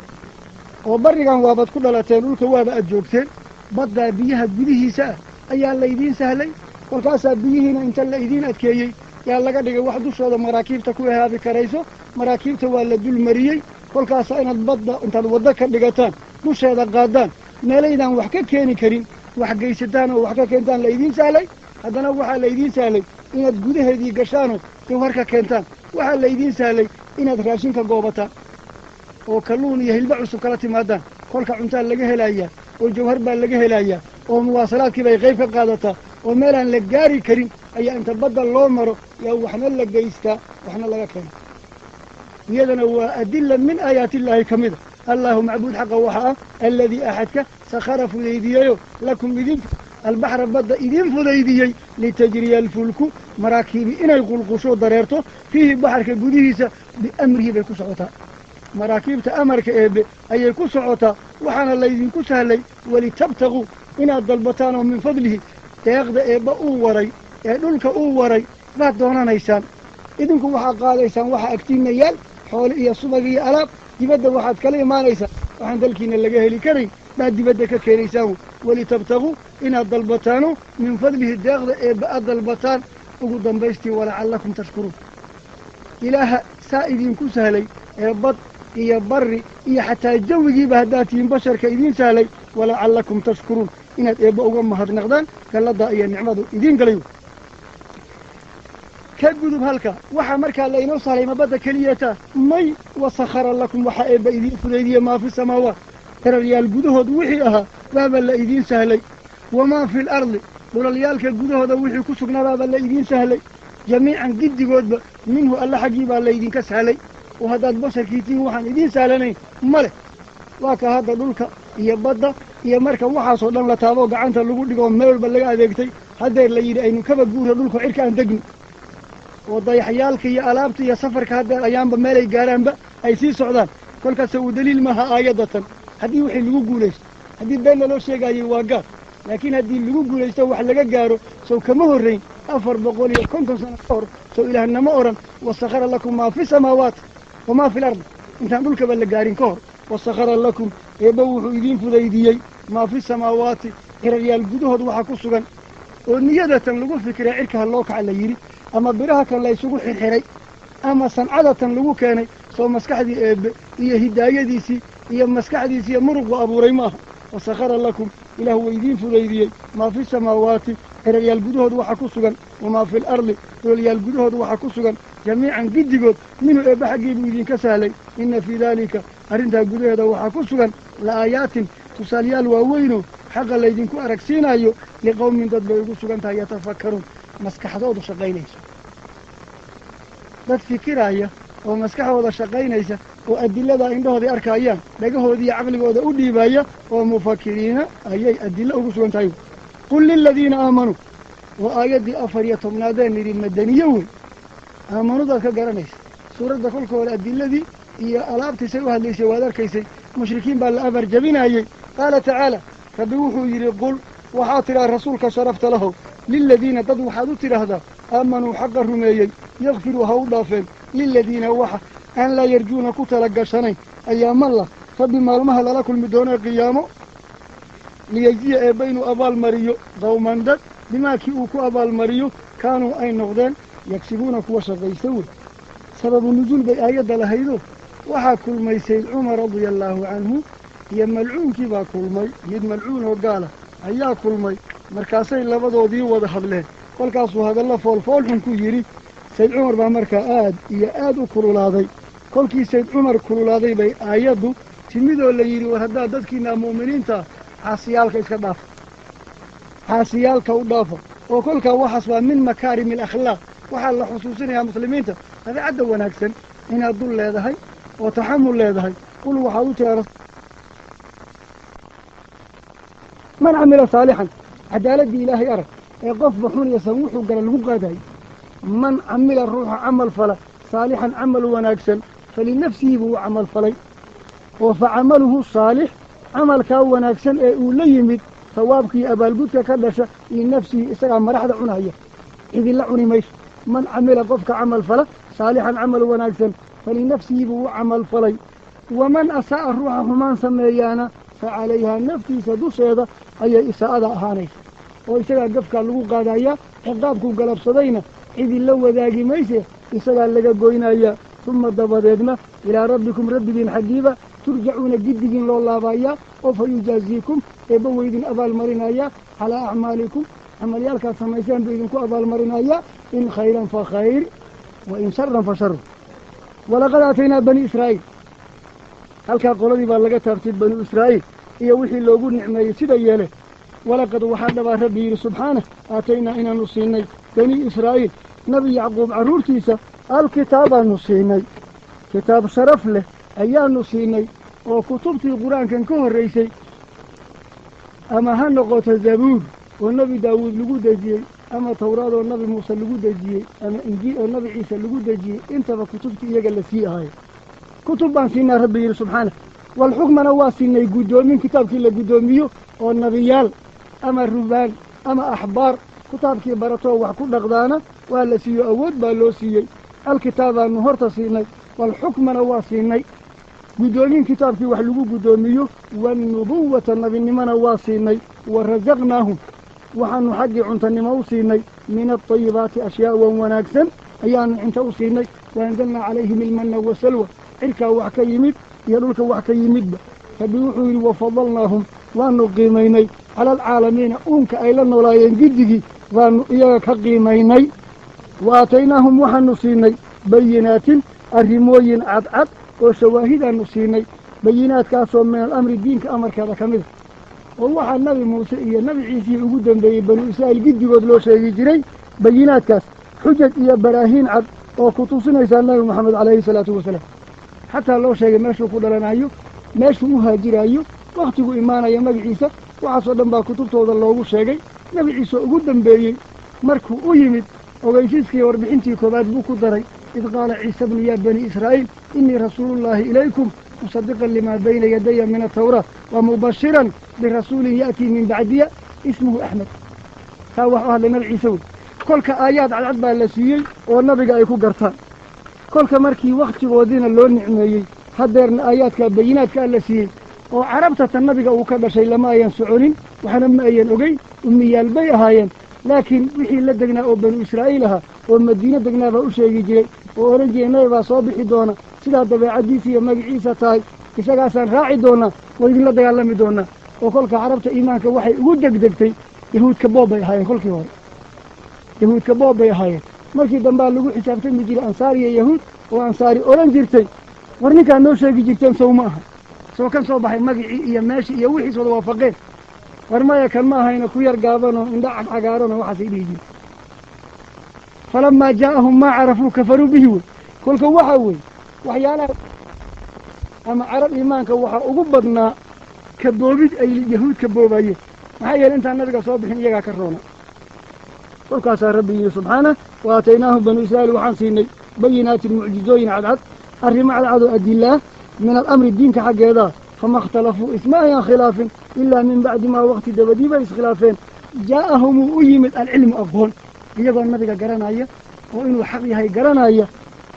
oo barrigan waabaad ku dhalateen dhulka waaba aad joogteen baddaa biyaha gudihiisa ah ayaa laydiin sahlay kolkaasaa biyihiina inta la idiin adkeeyey yaa laga dhigay wax dushooda maraakiibta ku ehaabi karayso maraakiibta waa la dul mariyey kolkaasaa inaad badda intaad waddo ka dhigataan dusheeda qaadaan meelaydaan wax ka keeni karin wax geysataan oo wax ka keentaan laydiin sahlay haddana waxaa laydiin sahlay inaad gudaheedii gashaanoo jawhar ka keentaan waxaa laydiin sahlay inaad raashinka goobataan oo kalluun iyo hilba cusub kala timaadaan kolka cuntaa laga helayaa oo jawhar baa laga helayaa oo muwaasalaadkii bay qayb ka qaadataa oo meelaan la gaari karin ayaa inta badda loo maro yaa waxna la geystaa waxna laga keena iyadana waa adilla min aayaatillaahi ka mida allaahu macbuud xaqa waxa ah aladii axadka sakhara fudaydiyeyo lakum idin albaxra badda idin fudaydiyey litajriya alfulku maraakiibi inay qulqusho dareerto fiihi baxarka gudihiisa biamrihi bay ku socotaa maraakiibta amarka eebbe ayay ku socotaa waxaana laydinku sahlay walitabtaquu inaad dalbataan oo min fadlihi deeqda eebba uu waray ee dhulka uu waray baad doonanaysaan idinku waxaad qaadaysaan waxaa agtiinna yaal xoole iyo subag iyo alaab dibadda waxaad kala imaanaysaan waxaan dalkiina laga heli karayn baad dibadda ka keenaysaan walitabtaquu inaad dalbataano min fadlihi deeqda eebba aad dalbataan ugu dambaystii walacallakum tashkuruun ilaaha saa idinku sahlay ee bad iyo barri iyo xataa jawigiiba haddaad tihiin basharka idiin sahlay walacallakum tashkuruun inaad eebba uga mahadnaqdaan galladaa iyo nicmadu idiin galay ka gudub halka waxaa markaa laynoo sahlay mabadda keliyata may wasakhara lakum waxaa eebba idiin fudaydiye maa fi samaawaat eraryaal gudahood wixii ahaa baaba la idiin sahlay wamaa fi alardi dhulalyaalka gudahooda wixii ku sugnaa baaba la idiin sahlay jamiican giddigoodba minhu alla xaggii baa laydinka sahlay oo haddaad basharkii tihiin waxaan idiin sahlanayn ma leh waa ka hadda dhulka iyo badda iyo marka waxaasoo dhan la taaboo gacanta lagu dhigoo meel walba laga adeegtay haddeer la yidhi aynu kaba guura dhulka cirka aan degno oo dayaxyaalka iyo alaabta iyo safarka haddeer ayaanba meelay gaaraanba ay sii socdaan kolkaase uu daliil maaha aayaddatan haddii wixii lagu guulaysto haddii beenna loo sheegaayey waa gaar laakiin haddii lagu guulaysto wax laga gaaro sow kama horrayn 450 sano ka hor sow ilaahnama odhan wasakhara lakum maa fi samaawaat wamaa fi lardi intaan dhulkaba la gaarin ka hor wasakhara lakum eebba wuxuu idiin fudaydiyey maa fi samaawaati ciraryaal gudahood waxaa ku sugan oo niyadatan lagu fikiray cirka ha loo kaca la yidhi ama biraha kan laysugu xirxiray ama sancadatan lagu keenay soo maskaxdii eebbe iyo hidaayadiisii iyo maskaxdiisi iyo muruqu abuuray maaha wasakhara lakum ilaah wuu idiin fudaydiyey maa fi samaawaati ciraryaal gudahood waxaa ku sugan wamaa fi alardi dhulalyaal gudahood waxaa ku sugan jamiican giddigood minhu eebba xaggii buu idinka sahlay inna fii daalika arrintaa gudaheeda waxaa ku sugan la'aayaatin tusaalayaal waaweyno xaqa laydinku aragsiinayo liqowmin dad bay ugu sugan tahay yatafakkaruun maskaxdoodu shaqaynayso dad fikiraaya oo maskaxdooda shaqaynaysa وأدلة عنده ذي أركايان لقاه ذي عقل وذا أديبايا ومفكرين أي أدلة أقصون تايو قل للذين آمنوا وآيات أفريتهم نادين للمدنيون آمنوا ذاك قرنيس سورة كل كول أدلة ذي هي ألاب تسويها اللي سوى كيسي مشركين بالأبر جبين أي قال تعالى فبيوحوا يقول وحاطر الرسول شرفت له للذين تدوا حدوتر هذا آمنوا حق الرميي يغفروا هؤلاء للذين وحا أن لا يرجون كتلقى شنين أيام الله فبما المهل لكم بدون قيامه ليجيء بين أبا المريو قوما دد بما كيوكو أبا المريو كانوا أي نغدان يكسبون كوشا غيسوي سبب النزول بآيات لهيدو وحا كل مي سيد عمر رضي الله عنه هي ملعون كيبا كل مي يد ملعون وقال أيها كل مي مركاسي لبدو دي وضح بلين kolkaasuu hadalla foolfoolxun ku yidhi sayd cumar baa markaa aad iyo aad u kululaaday kolkii sayd cumar kululaaday bay aayaddu timidoo la yidhi war haddaad dadkiinaa mu'miniinta xaasiyaalka iska dhaafa xaasiyaalka u dhaafa oo kolkaa waxaas waa min makaarimi alakhlaaq waxaa la xusuusinayaa muslimiinta dabeecadda wanaagsan inaad dul leedahay oo taxamul leedahay qul waxaad u tiraa man camila saalixan cadaaladii ilaahay arag قف بحون يسوحوا قال الوقادي من عمل الروح عمل فلا صالحا عمل وناكسا فلنفسه هو عمل فلي وفعمله الصالح عمل كاو وناكسا وليمد ثوابك أبا القدك كدشا لنفسه استقام مرحلة عناية إذ اللعني ميش من عمل قفك عمل فلا صالحا عمل وناكسا فلنفسه هو عمل فلي ومن أساء الروح همان سميانا فعليها نفسي سدوس هذا أي إساءة هانيش وإساقا قفكا لغو قادايا عقابكو قلب صدينا إذ اللو ذاقي ميسي إساقا لغا قوينايا ثم دبادنا إلى ربكم رب بن حقيبة ترجعون جدين لله بايا وفيجازيكم إبويدين أبا المرينايا على أعمالكم عمليالك سميسان بإذنكو أبا المرينايا إن خيرا فخير وإن شرا فشر ولقد أتينا بني إسرائيل هل كان قولي باللغة ترتيب بني إسرائيل إيا وحي اللوغو نعمة يسيدا يالي ولقد وحد ربي سبحانه آتينا إنا نصيني بني إسرائيل نبي يعقوب عرورتيسا الكتاب نصيني كتاب شرف له أيام نصيني وكتبتي القرآن كان كون الرئيسي أما هنقوة الزبور والنبي داود لقود جي أما توراة والنبي موسى لقود جي أما إنجيل والنبي عيسى لقود جي انت بكتبتي يقل فيها هاي كتب سينا ربي سبحانه والحكم نواسيني قدومين كتاب كلا قدوميو والنبيال أما الربان أما أحبار كتابك براتو وحكو دغدانا ولا سيو أود بالو سيي الكتاب النهار تصيني والحكم نواسيني قدومين كتابك وحلقو قدوميو والنبوة النبي نمان واسيني ورزقناهم وحنو حقي عنتني موسيني من الطيبات أشياء وناكسا أيان انت وسيني وأنزلنا عليهم المن والسلوى إركا وحكا يمد يدولك وحكا يمد فبيوحوا وفضلناهم وأنو قيميني على العالمين أنك أيلن ولا ينجدجي وأنو إياك قيميني وآتيناهم وحنصيني بينات الرموين عد وشواهد نصيني بينات كاسو من الأمر الدين كأمر كذا كمذ ووحى النبي موسى إيا النبي عيسى وجودا بنو إسرائيل جد ودلو شيء جري بينات كاس حجة إيا براهين عد وكتوصنا إسان النبي محمد عليه الصلاة والسلام حتى لو شيء ماشو قدرنا أيو ماشو مهاجر أيو وقتكو إيمانا يا نبي عيسى وعصو دنبا كتبتو الله شيء نبي عيسى وجودا بي مركو أيمد وغيشيسكي وربحنتي كباد بوكو دري إذ قال عيسى بن يا بني إسرائيل إني رسول الله إليكم مصدقا لما بين يدي من التوراة ومبشرا برسول يأتي من بعدي اسمه أحمد هو أهل النبي عيسى كل كآيات على عدبها اللسيي والنبي أيكو قرطان كل كمركي وقت ودين اللون نعمي حضرنا آيات كبينات كاللسيي وعربت النبي وكذا شيء لما ينسعون وحنا ما ينقي أمي البي هاين لكن وحي لدقنا بنو إسرائيلها والمدينة دقنا بأشياء جي وأرنجينا بصابح دونا سلا دبعدي في مجد عيسى تاي إسقاسا راعي دونا ويقول لدى يعلم دونا وكلك عربت إيمانك وحي ودك دقتي يهود كبوبة هاين كلك يهود كبوبة هاين مركي دنبال لقو حسابتين مجير أنصاري يهود وأنصاري أورنجيرتي ورنك أنه شيء جيرتين سوماها سو كان صباح مجد إيا ماشي يوحي سوى وافقين ورما يكن ما هينا كوير قابنو اندع عقارنو وحسيديجي فلما جاءهم ما عرفوا كفروا به كل وحوي وحيانا أما عرب إيمانك وحا أقبضنا كبوبيد أي اليهود كبوبايه محايا أنت النبي صوبحين يقع كرونا وكاسا ربي سبحانه وآتيناهم بنو إسرائيل وحانسيني بينات المعجزين عدد الرمى على عدو أدي الله من الأمر الدين كحق هذا فما اختلفوا إثماء خلاف إلا من بعد ما وقت دبديبا إسخلافين جاءهم أيمت العلم أفضل يقول النبي قرانايا وإنه حقيقي قرانايا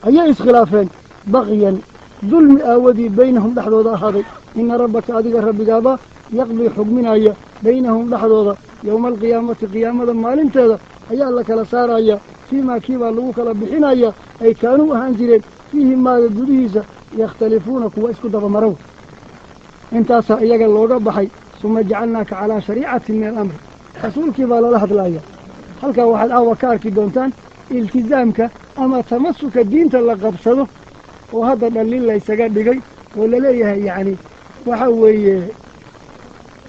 أي إسخلافين بغيا ظلم آودي بينهم لحظة هذا إن ربك أديك ربك هذا يقضي حكمنا بينهم لحظة يوم القيامة قيامة ما لنتهذا أي الله كلا سارايا فيما كيبا لغوك لبحنايا أي كانوا هانجرين فيهم ما يدريسا يختلفون كوا اسكو دبا مرو انت سأيق اللوغة بحي ثم جعلناك على شريعة من الأمر رسول كيبا للحظ الآية هلك واحد كاركي دونتان التزامك أما تمسك الدين تلقى بصده وهذا دليل ليس قد دقي ولا ليه يعني وحوي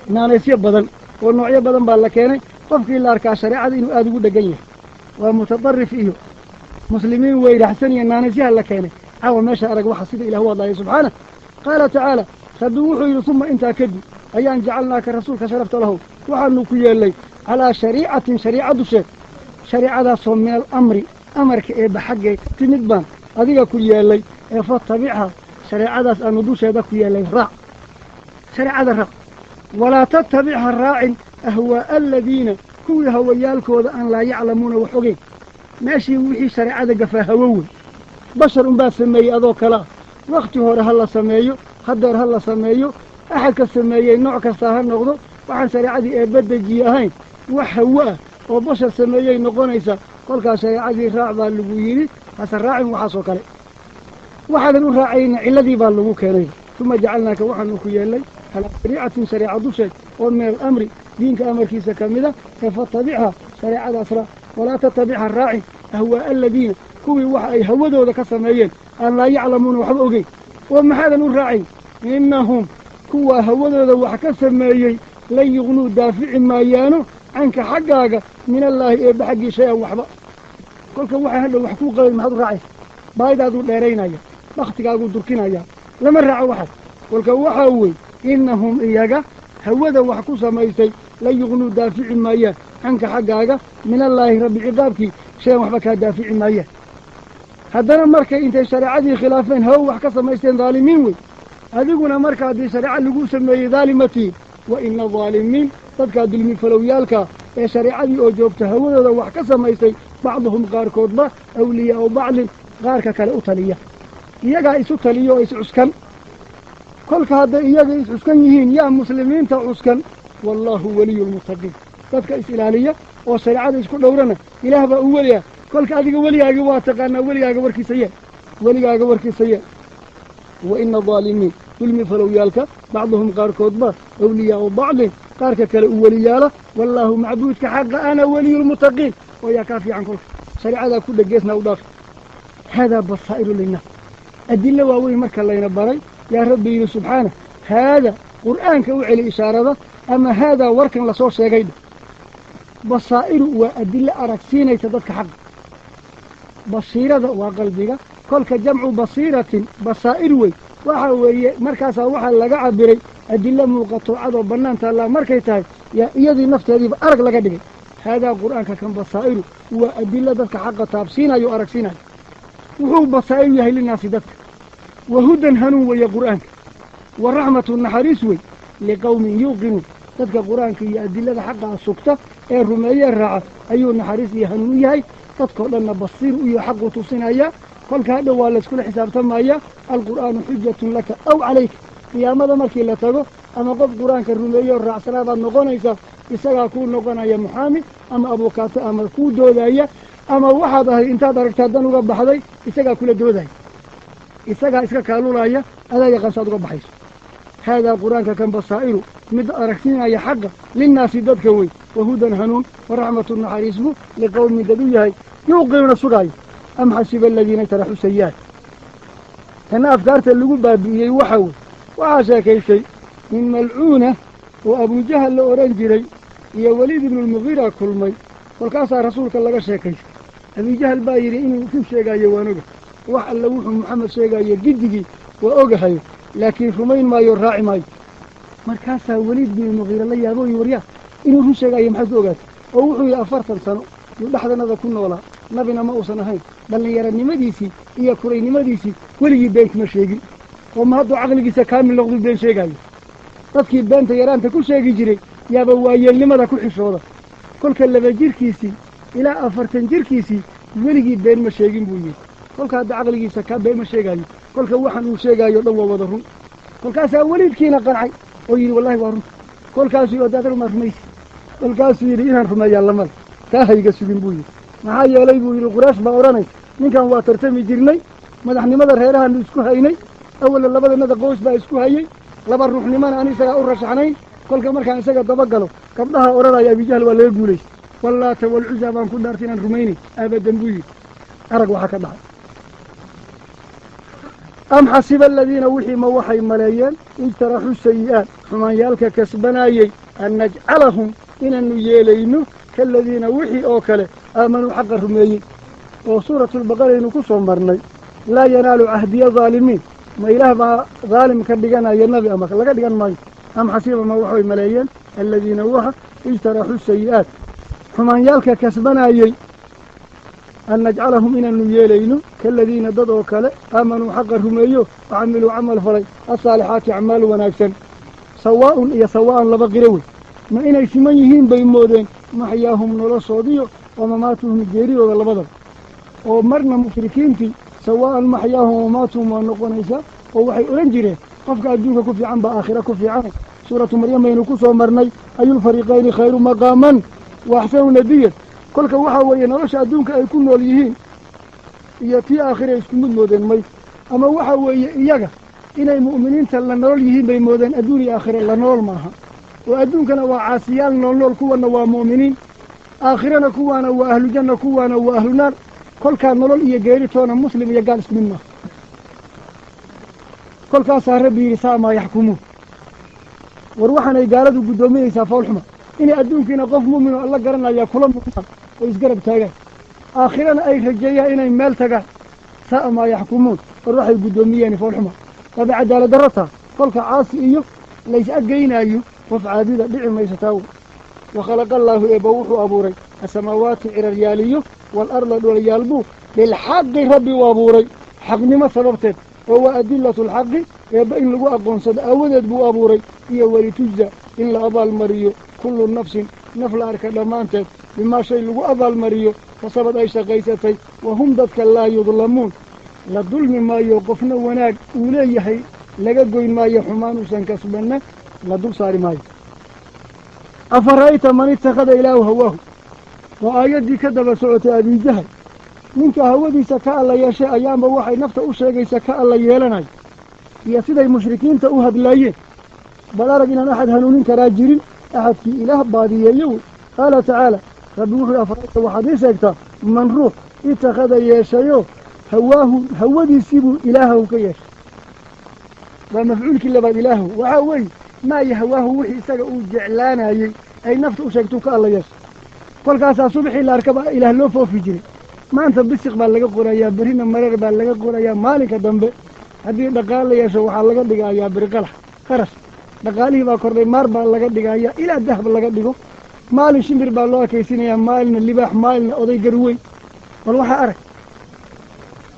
نانيسية بدن والنوعية بدن بالكيني قفكي الله أركا شريعة إنه آدقو دقيه ومتطرف فيه مسلمين ويد حسنية نانيسية لكيني عاو ماشا أرق وحصيد إلى هو الله سبحانه قال تعالى خدوحوا ثم انت أكد أيان جعلناك الرسول كشرفت له وعنو كي اللي على شريعة دوشي شريعة صوم من الأمر أمرك إيه بحقه تندبان أذيك كي اللي فاتبعها شريعة أنو دوشي دا كي اللي راع شريعة الراع ولا تتبعها الراع أهواء الذين كوي هويالكو أن لا يعلمون وحقين ماشي وحي شريعة قفا هووي بشر باس سمي أذو كلا وقت هور هلا سميو خدر هلا سميو أحد كسميه نوع كستاهر نقضو وحن شريعة إبادة جيهين وحواء وبشر سميه نقونيسا قولك شريعة راع باللقويني هسا الراعي وحاسو كلي وحد الراعيين الذي باللقو كيرين ثم جعلناك وحن نكويا على شريعة دوشي ومن الأمر دينك أمر كيسا كاملة فاتبعها شريعة أسرع ولا تتبعها الراعي أهواء الذين كوي وحي هودوا ذا كسميين أن لا يعلمون وحبوكي وما هذا الراعي إنهم كوا هودوا ذا وحكسميين لن يغنوا دافع ما يانو عنك حقاك من الله بحقي شيئا وحبا قولك وحي هذا وحكوك من هذا الراعي بايدا ذو ديرين أيا بختك أقول دركين أيا لما الراعي واحد قولك وحاوي إنهم إياك هوذا وحكو سميسي لن يغنوا دافع ما يان عنك حقاك من الله رب عقابك شيئا وحبك دافع ما يان هذا مركا انت شريعتي خلافين هو وحكا سميستين ظالمين وي هذيقنا مركا دي شريعة لقو سمي ظالمتي وإن الظالمين تدكا دلمي فلويالك يا شريعتي أوجوبتها هوذا وحكا سميستي بعضهم قار كودبا أولياء وبعض قارك كالأوتالية إياقا إسو تاليو إسو عسكن كلك هذا إياقا إسو عسكن يهين يا مسلمين تا عسكن والله ولي المتقين تدكا إسلالية وشريعتي إسكو دورنا إله بأولياء كلك هذه ولياقا واتقانا ولياقا وركي سيئ وإن الظالمين ظلمي فلويالك بعضهم قار كودبا أولياء وبعض قارك كالأولياء والله معبودك حق أنا ولي المتقين ويا كافي عن كل شريعة كل جيسنا وداف هذا بصائر لنا أدلة واوي مركا الله ينبري يا ربي سبحانه هذا قرآن كوعي إشارة أما هذا وركن لصور شيء بصائر وأدلة أركسين يتدك حق بصيرة وقلبك كلك جمع بصيرة بصائر وي وحوي مركزها وحا لغا عبري أدلة مقطوعة وبنان تالا مركزها يدي نفس هذه أرق لغا دقي هذا قرآن كان بصائر وأدلة ذلك حق تابسينا يؤركسينا وهو بصائر يهي للناس ذلك وهدى هنو ويا قرآن والرحمة النحريس وي لقوم يوقنوا ذلك قرآن كي أدلة حقها سكتة الرمية الرعا أيو النحريس يهنو يهي تذكر لنا بصير ويحق تصنع كل هذا والله كل حساب تمايا القرآن حجة لك أو عليك يا ماذا مركي لا تقول أما قف قرآن كالرمية الرعا سنة نغنيسا إساقا كون نغنى يا محامي أما أبو كاتا أما كو دودايا أما وحده انت دركت هذا نغب حدي إساقا كل دوداي إساقا كالولايا هذا يغساد غب حيث هذا القرآن كان بصائر مد أركتين يا حق للناس ددكوي وهدى هنون ورحمة النحريسه لقوم ددوياي يوقعون السراي أم حسب الذين يترحوا السيئات كان أفكارت اللقو بابيي وحاول وعاشا كي شيء من ملعونة وأبو جهل لأورنجري يا وليد بن المغيرة كل مي والكاسا رسولك الله شاكيش أبي جهل بايري إنه كيف شيئا يوانوك وحل لوح محمد شيئا يجدقي وأوقحي laakiin rumayn maayo raaci maayo markaasaa Waliid bin Mugiira la yaabo waryaa inuu run sheegayo maxaa ku ogaatay oo wuxuu yahay 40 sano uu dhaxdanada ku noolaa nabina ma uusan ahayn dhalinyaranimadiisii iyo kuraynimadiisii weligii been kuma sheegin oo ma hadduu caqligiisa kaamil noqdo been sheegayo dadkii beenta yaraanta ku sheegi jiray yaaba waayeelnimada ku xishooda kolka 2 jirkiisii ilaa 40 jirkiisii weligii been ma sheegin buu yidhi kolka hadda caqligiisa ka been ma sheegayo kolka waxaan uu sheegayo dhan waa wada run kolkaasaa weliidkiina qancay oo yidhi wallahi waa run kolkaasuu yidhi adaga ma rumaysi kolkaasuu yidhi inaan rumeeyaa lamada taa hayga sugin buu yidhi maxaa yeelay buu yidhi quraash baa odhanay ninkan waa tartami jirnay madaxnimada reerahaanu isku haynay awalla labadanada qoys baa isku hayay laba ruuxnimana aan isagaa u rashaxnayn kolka markaan isaga dabagalo gabdhaha odhanaya abijahl waa laga guulaystay wallaata walcuzaa baan ku dhaartay inaan rumaynay abadan buu yidhi arag waxaa ka dhacay am xasiba aladiina wixii ma waxay maleeyeen ijtaraxu sayi'aat xumaanyaalka kasbanaayey an najcalahum inaanu yeelayno kaaladiina wixii oo kale aamanuu xaqa rumeeyey oo suuratulbaqaraynu ku soo marnay laa yanaalu cahdiya dhaalimiin ma ilaah baa dhaalim ka dhiganaya nabi ama laga dhigan maayo am xasiba ma waxay maleeyeen aladiina waxa ijtaraxu sayi'aat xumaanyaalka kasbanaayey an najcalahum inaanu yeelayno kaaladiina dad oo kale aamanuu xaqa rumeeyo wacamiluu camal falay asaalixaati acmaal wanaagsan sawaa'un iyo sawaa'an laba qiro wey ma inay siman yihiin bay moodeen maxyaahum noloshoodiyo wa mamaatuhum geeridooda labadaba oo marna mushrikiintii sawaa'an maxyaahum wamamaatuhum waa noqonaysaa oo waxay odhan jireen qofka adduunka ku fiican baa aakhira ku fiicanay suuratu maryam baynu ku soo marnay ayulfariiqayni khayru maqaaman wa axsanu nadiyan kolka waxaa weeye nolosha adduunka ay ku nool yihiin iyo tii aakhira isku mid moodeen may ama waxa weeye iyaga inay mu'miniinta la nolol yihiin bay moodeen adduun iyo aakhira la nolol maaha oo adduunkana waa caasiyaal noolnool kuwana waa mu'miniin aakhirana kuwaana waa ahlujanna kuwaana waa ahlunaar kolkaa nolol iyo geeritoona muslim iyo gaal isku mid maaha kolkaasaa rabbi yidhi saa maa yaxkumuun war waxaanay gaaladu guddoominaysaa foolxuma inay adduunkiina qof mu'min oo alla garanaya kula muuqdaan oo isgarab taagaan aakhirana ay rajeeyaan inay meel tagaan saa'a maa yaxkumuun war waxay guddoomiyeen foolxuma waaba cadaalad darrata kolka caasi iyo lays aggeynaayo qof caabida dhici maysa taawo wakhalaqa allaahu eebba wuxuu abuuray asamaawaati ciraryaaliyo waalarda dholyaalbuu bilxaqi rabbi u abuuray xaqnimo sababteed oo waa adillatu alxaqi eebba in lagu aqoonsado aawadeed buu abuuray iyo walitujza in la abaalmariyo kullu nafsin naf la arka dhammaanteed bimaa shay lagu abaalmariyo kasabad ay shaqaysatay wahum dadka laa yudlamuun la dulmi maayo qofna wanaag uu leeyahay laga goyn maayo xumaan uusan kasbanna la dul saari maayo afara'ayta man ittakhada ilaahu hawaahu waa aayaddii ka daba socotay abiijahal ninka hawadiisa ka alla yeeshay ayaanba waxay nafta u sheegaysa ka alla yeelanayo iyo siday mushrikiinta u hadlaayeen bal arag inaan axad hanuunin karaa jirin axadkii ilaah baadiyeeyo wey qaala tacaala rabbi wuxuu afarayta waxaad ii sheegtaa man ruux itakhada yeeshayo hawaahu hawadiisiibuu ilaahahu ka yeeshay waa mafcuulkii labaad ilaahu waxaa weeye maayo hawaahu wixii isaga uu jeclaanayey ay nafta u sheegtuu ka alla yeeshay kolkaasaa subaxii la arkaba ilaah loo foofi jiray maanta bisiq baa laga qorayaa berrina mareer baa laga qorayaa maalinka dambe haddii dhaqaal la yeesho waxaa laga dhigayaa beriqalax qarash dhaqaalihii baa kordhay maar baa laga dhigayaa ilaa dahab laga dhigo maalin shimbir baa loo akaysinayaa maalina libaax maalina oday garweyn bal waxaa arag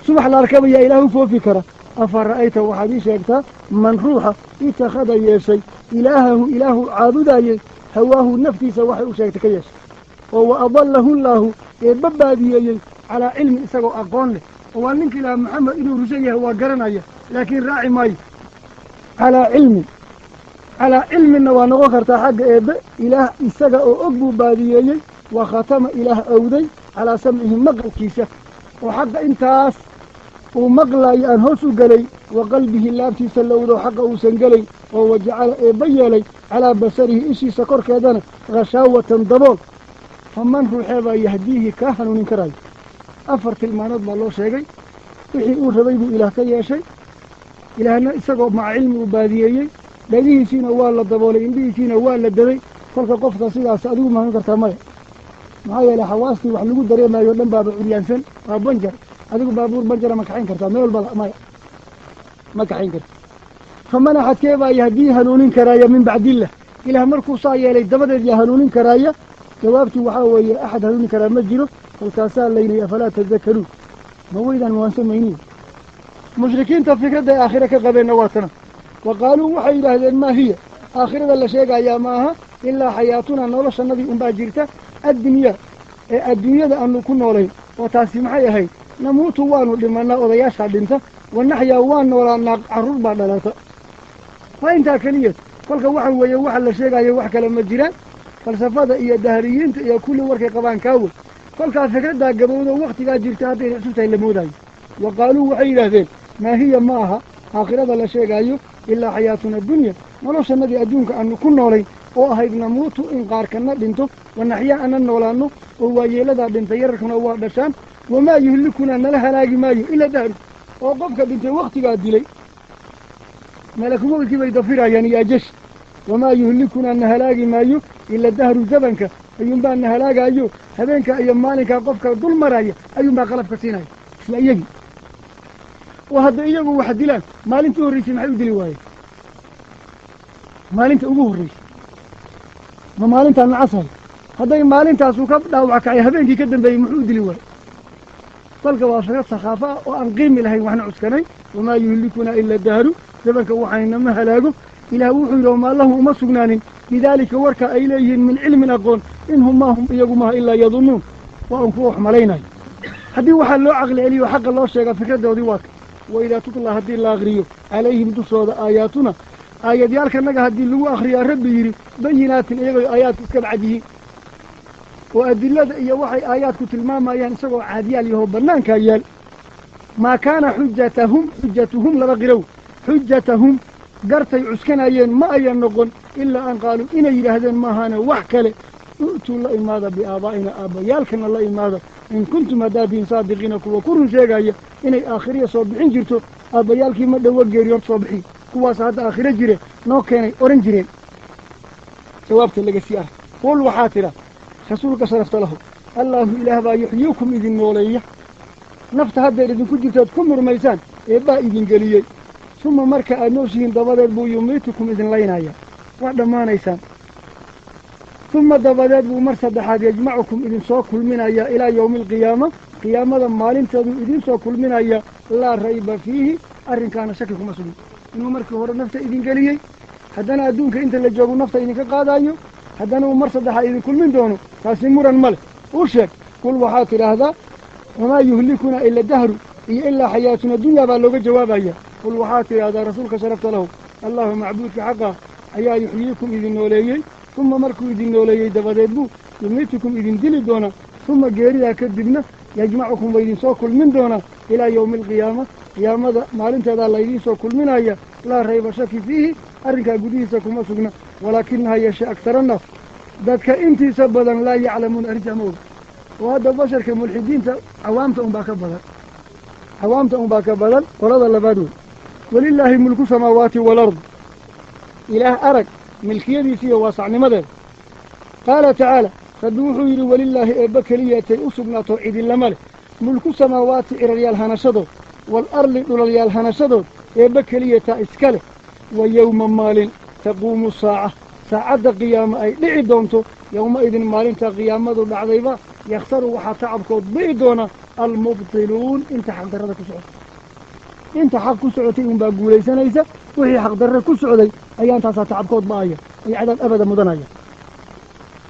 subax la arkaba yaa ilaah u foofi kara afa ra'ayta waxaad ii sheegtaa man ruuxa itakhada yeeshay ilaahahu ilaahu caabudayey hawaahu naftiisa waxay u sheegtay ka yeeshay oo wa adallahu llaahu eebba baadiyeeyey calaa cilmi isagoo aqoon leh oo waa ninka ilaah maxamed inuu rusan yahay waa garanaya laakiin raaci maayo calaa cilminna waa noqon kartaa xagga eebbe ilaah isaga oo og buu baadiyeeyey wa khatama ilaah awday calaa samcihi maqalkiisa oo xagga intaas uu maqlaayo aan hoos u gelay wa qalbihi laabtiisa lowdo xaqa uusan gelay oo wajacala eebba yeelay calaa basarihi ishiisa korkeedana khashaawatan dabool faman ruuxee baa yahdiihi kaa hanuunin karaayo 4 tilmaanood baa loo sheegay wixii uu rabay buu ilaah ka yeeshay ilaahna isagoo maca cilmi uu baadiyeeyey dhagihiisiina waa la daboolay indhihiisiina waa la daday kolka qofka sidaas adigu ma hanuun kartaa maya maxaa yeelay xawaastii wax lagu dareemayo o dhan baaba curyaansan waa banjar adigu baabuur banjara ma kaxayn kartaa meel walbada maya ma kaxayn karta فمن أحد كيبا يهدي هنونين كرايا من بعد الله إله مركو صايا لي دبدد يهنونين كرايا جوابتي وحاوي أحد هنونين كرايا مجره والكاسان ليلي أفلا تذكرون مويدا وانسمينين مشركين تفكر ده آخرك قبل نواتنا وقالوا وحي له ما هي آخرة اللي شيء يا ماها إلا حياتنا نولش النبي باجرته الدنيا ده أنه كنا ولين وتاسم هي نموت وان لما وضياش عدنته ونحيا وان ولا عرض بعد لا فأنت كلية فالك واحد ويا واحد اللي شيء يا واحد كلام الجيران فلسفة إيا الدهريين يا كل ورك قبان كاول فالك فكرة ده قبل وقت جرت هذه سوتها اللي مولاي وقالوا وحي له ما هي ماها آخرة لا شيء إلا حياتنا الدنيا ولوش النبي أدونك أن كنا ولي وهيد نموت إن قاركنا بنته ونحيا أن نولانه وهو يلدا بنت يركنا هو دشان وما يهلكنا أن لها لاقي مايو إلا دهر وقفك بنت وقت قاد لي ملك موت كيف يدفرها يعني يا جش وما يهلكنا أن لاقي مايو إلا دهر زبنك أيوم بان أنها لاقي أيو هبينك أيام مالك قفك ظل مرايا أيوم بان قلبك سيناي لا يجي وهذا إياه واحد دلان مال أنت وريسي محيو دلواي مال أنت أبوه الريس ما مال أنت العصر هذا مال أنت أسوكب لو عكاي هبينك كدن بي محيو دلواي فالك واشرت سخافة وأنقيم لهي وحنا عسكري وما يهلكنا إلا الدهر زبنك وحينا ما هلاقه إلى وحي لو ما الله وما سقنان لذلك ورك إليه من علم أقول إنهم ما هم يقومها إلا يظنون وأنفوح ملينا هذه وحل له عقل علي وحق الله الشيء فكرة وديوات وإذا تطلع هذه الله أغريه عليهم تصود آياتنا آيات يالك أنك هذه اللي أخري ربي يري بينات آيات كبعده وأدلة إيا وحي آيات كتلماما ينسوا عادية اللي هو بنان كايال ما كان حجتهم لبغروا حجتهم قرتي عسكنايين ما أين نقول إلا أن قالوا إن يلهدن ما هانا وحكله ائتوا الله ماذا بآبائنا آبائيالكنا الله ماذا إن كنتم مدادين صادقين وكرن شيئا إني آخرية صبحين جرتوا آبائيالكي مدى وقيريون صبحين كواس هذا آخرية جري نوكيني أورنجرين جوابت اللي قسياه قول وحاترة رسولك صرفت له الله إله با يحييكم إذن نوليه نفت هذا إذن كنت تتكم رميسان إبا إذن قليي ثم مركا أنوسهم دبادات بو يميتكم إذن لينايا وعد ما نيسان ثم دبادات بو مرسد حاد يجمعكم إذن سوكل من أيا إلى يوم القيامة قيامة مالين تدو إذن سوكل من أيا لا ريب فيه أرن كان شكلكم مسؤول إنه مركا هو نفت إذن قليي حدنا أدونك إنت اللي جاوبوا نفت إذن كقادايو حدنا مرسد حاد إذن كل من دونه تاسمورا الملك وشك كل وحاكر هذا وما يهلكنا إلا الدهر إلا حياتنا الدنيا باللغة جوابها قل وحاتي هذا رسولك شرفت له الله معبودك حقا أيا يحييكم إذن نوليي ثم مركوا إذن نوليي دبادبو يميتكم إذن دل دونا ثم قيريها كدبنا يجمعكم وإذن سوكل من دونا إلى يوم القيامة قيامة مالنت هذا الله إذن سوكل من هيا لا ريب شك فيه أرنكا قديسكم أسقنا ولكنها يشاء أكثر الناس ذاتك انتي سبدا لا يعلمون أرجمون وهذا بشر كملحدين عوامتهم باك بدل ورد اللبادون ولله ملك السماوات والأرض إله أرك ملكية فيه واسع نمدر قال تعالى فدوحوا يري ولله إبكالية أسقنا توعيد اللمال ملك السماوات إريال هنشدو والأرض إريال هنشدو إبكالية إسكاله ويوم مال تقوم الساعة ساعد قيامة أي لعدونته يومئذ مالنتا قيامة بعضيبا يختاروا وحتى عبكود بيدونا المبطلون انت حق درده كسعود انت حق كسعودي انبا قوليسان ايسا وهي حق درده كسعودي ايان تاسا تعبكود بايا اي عدد ابدا مدنايا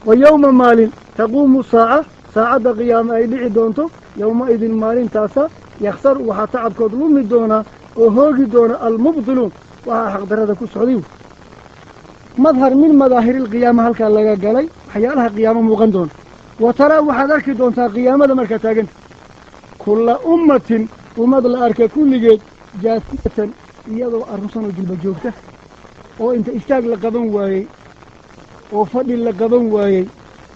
ويوم مال تقوم الساعة ساعد قيامة أي لعدونته يومئذ مالنتا يختار وحتى عبكود لمدونا وهوغي دونا المبطلون وها حق درده كسعودي مظهر من مظاهر القيامة هل كان لغا قالي حيالها قيامة مغندون وترى وحذرك دونتا قيامة مركا تاقن كل أمة ومضل أركا كل جيد جاثية يضو الرسول الجلب جوكته وانت اشتاق لقبن واي وفضل لقبن واي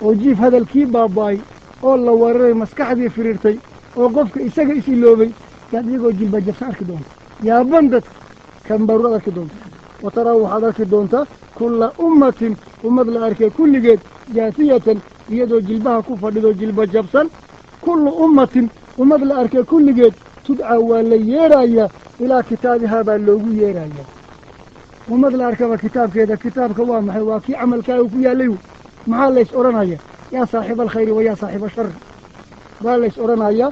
وجيف هذا الكيباب باي والله ورري مسكح دي فريرتي وقفك إساق إسي اللوبي كان يقول جلب جفت أركا دون يا بندت كان برو أركا دون وترى وحذرك دونتا كل أمة ومضل أركا كل جيد جاثية يدو جلبها كفر يدو جلب جبسا كل أمة ومضل أركا كل جيد تدعى ولا يرايا إلى كتاب هذا اللوغو يرايا ومد الأركب كتاب كذا كتاب كوام حواكي عمل كاو كيا ليو محل ليش أورنايا يا صاحب الخير ويا صاحب الشر قال ليش أورنايا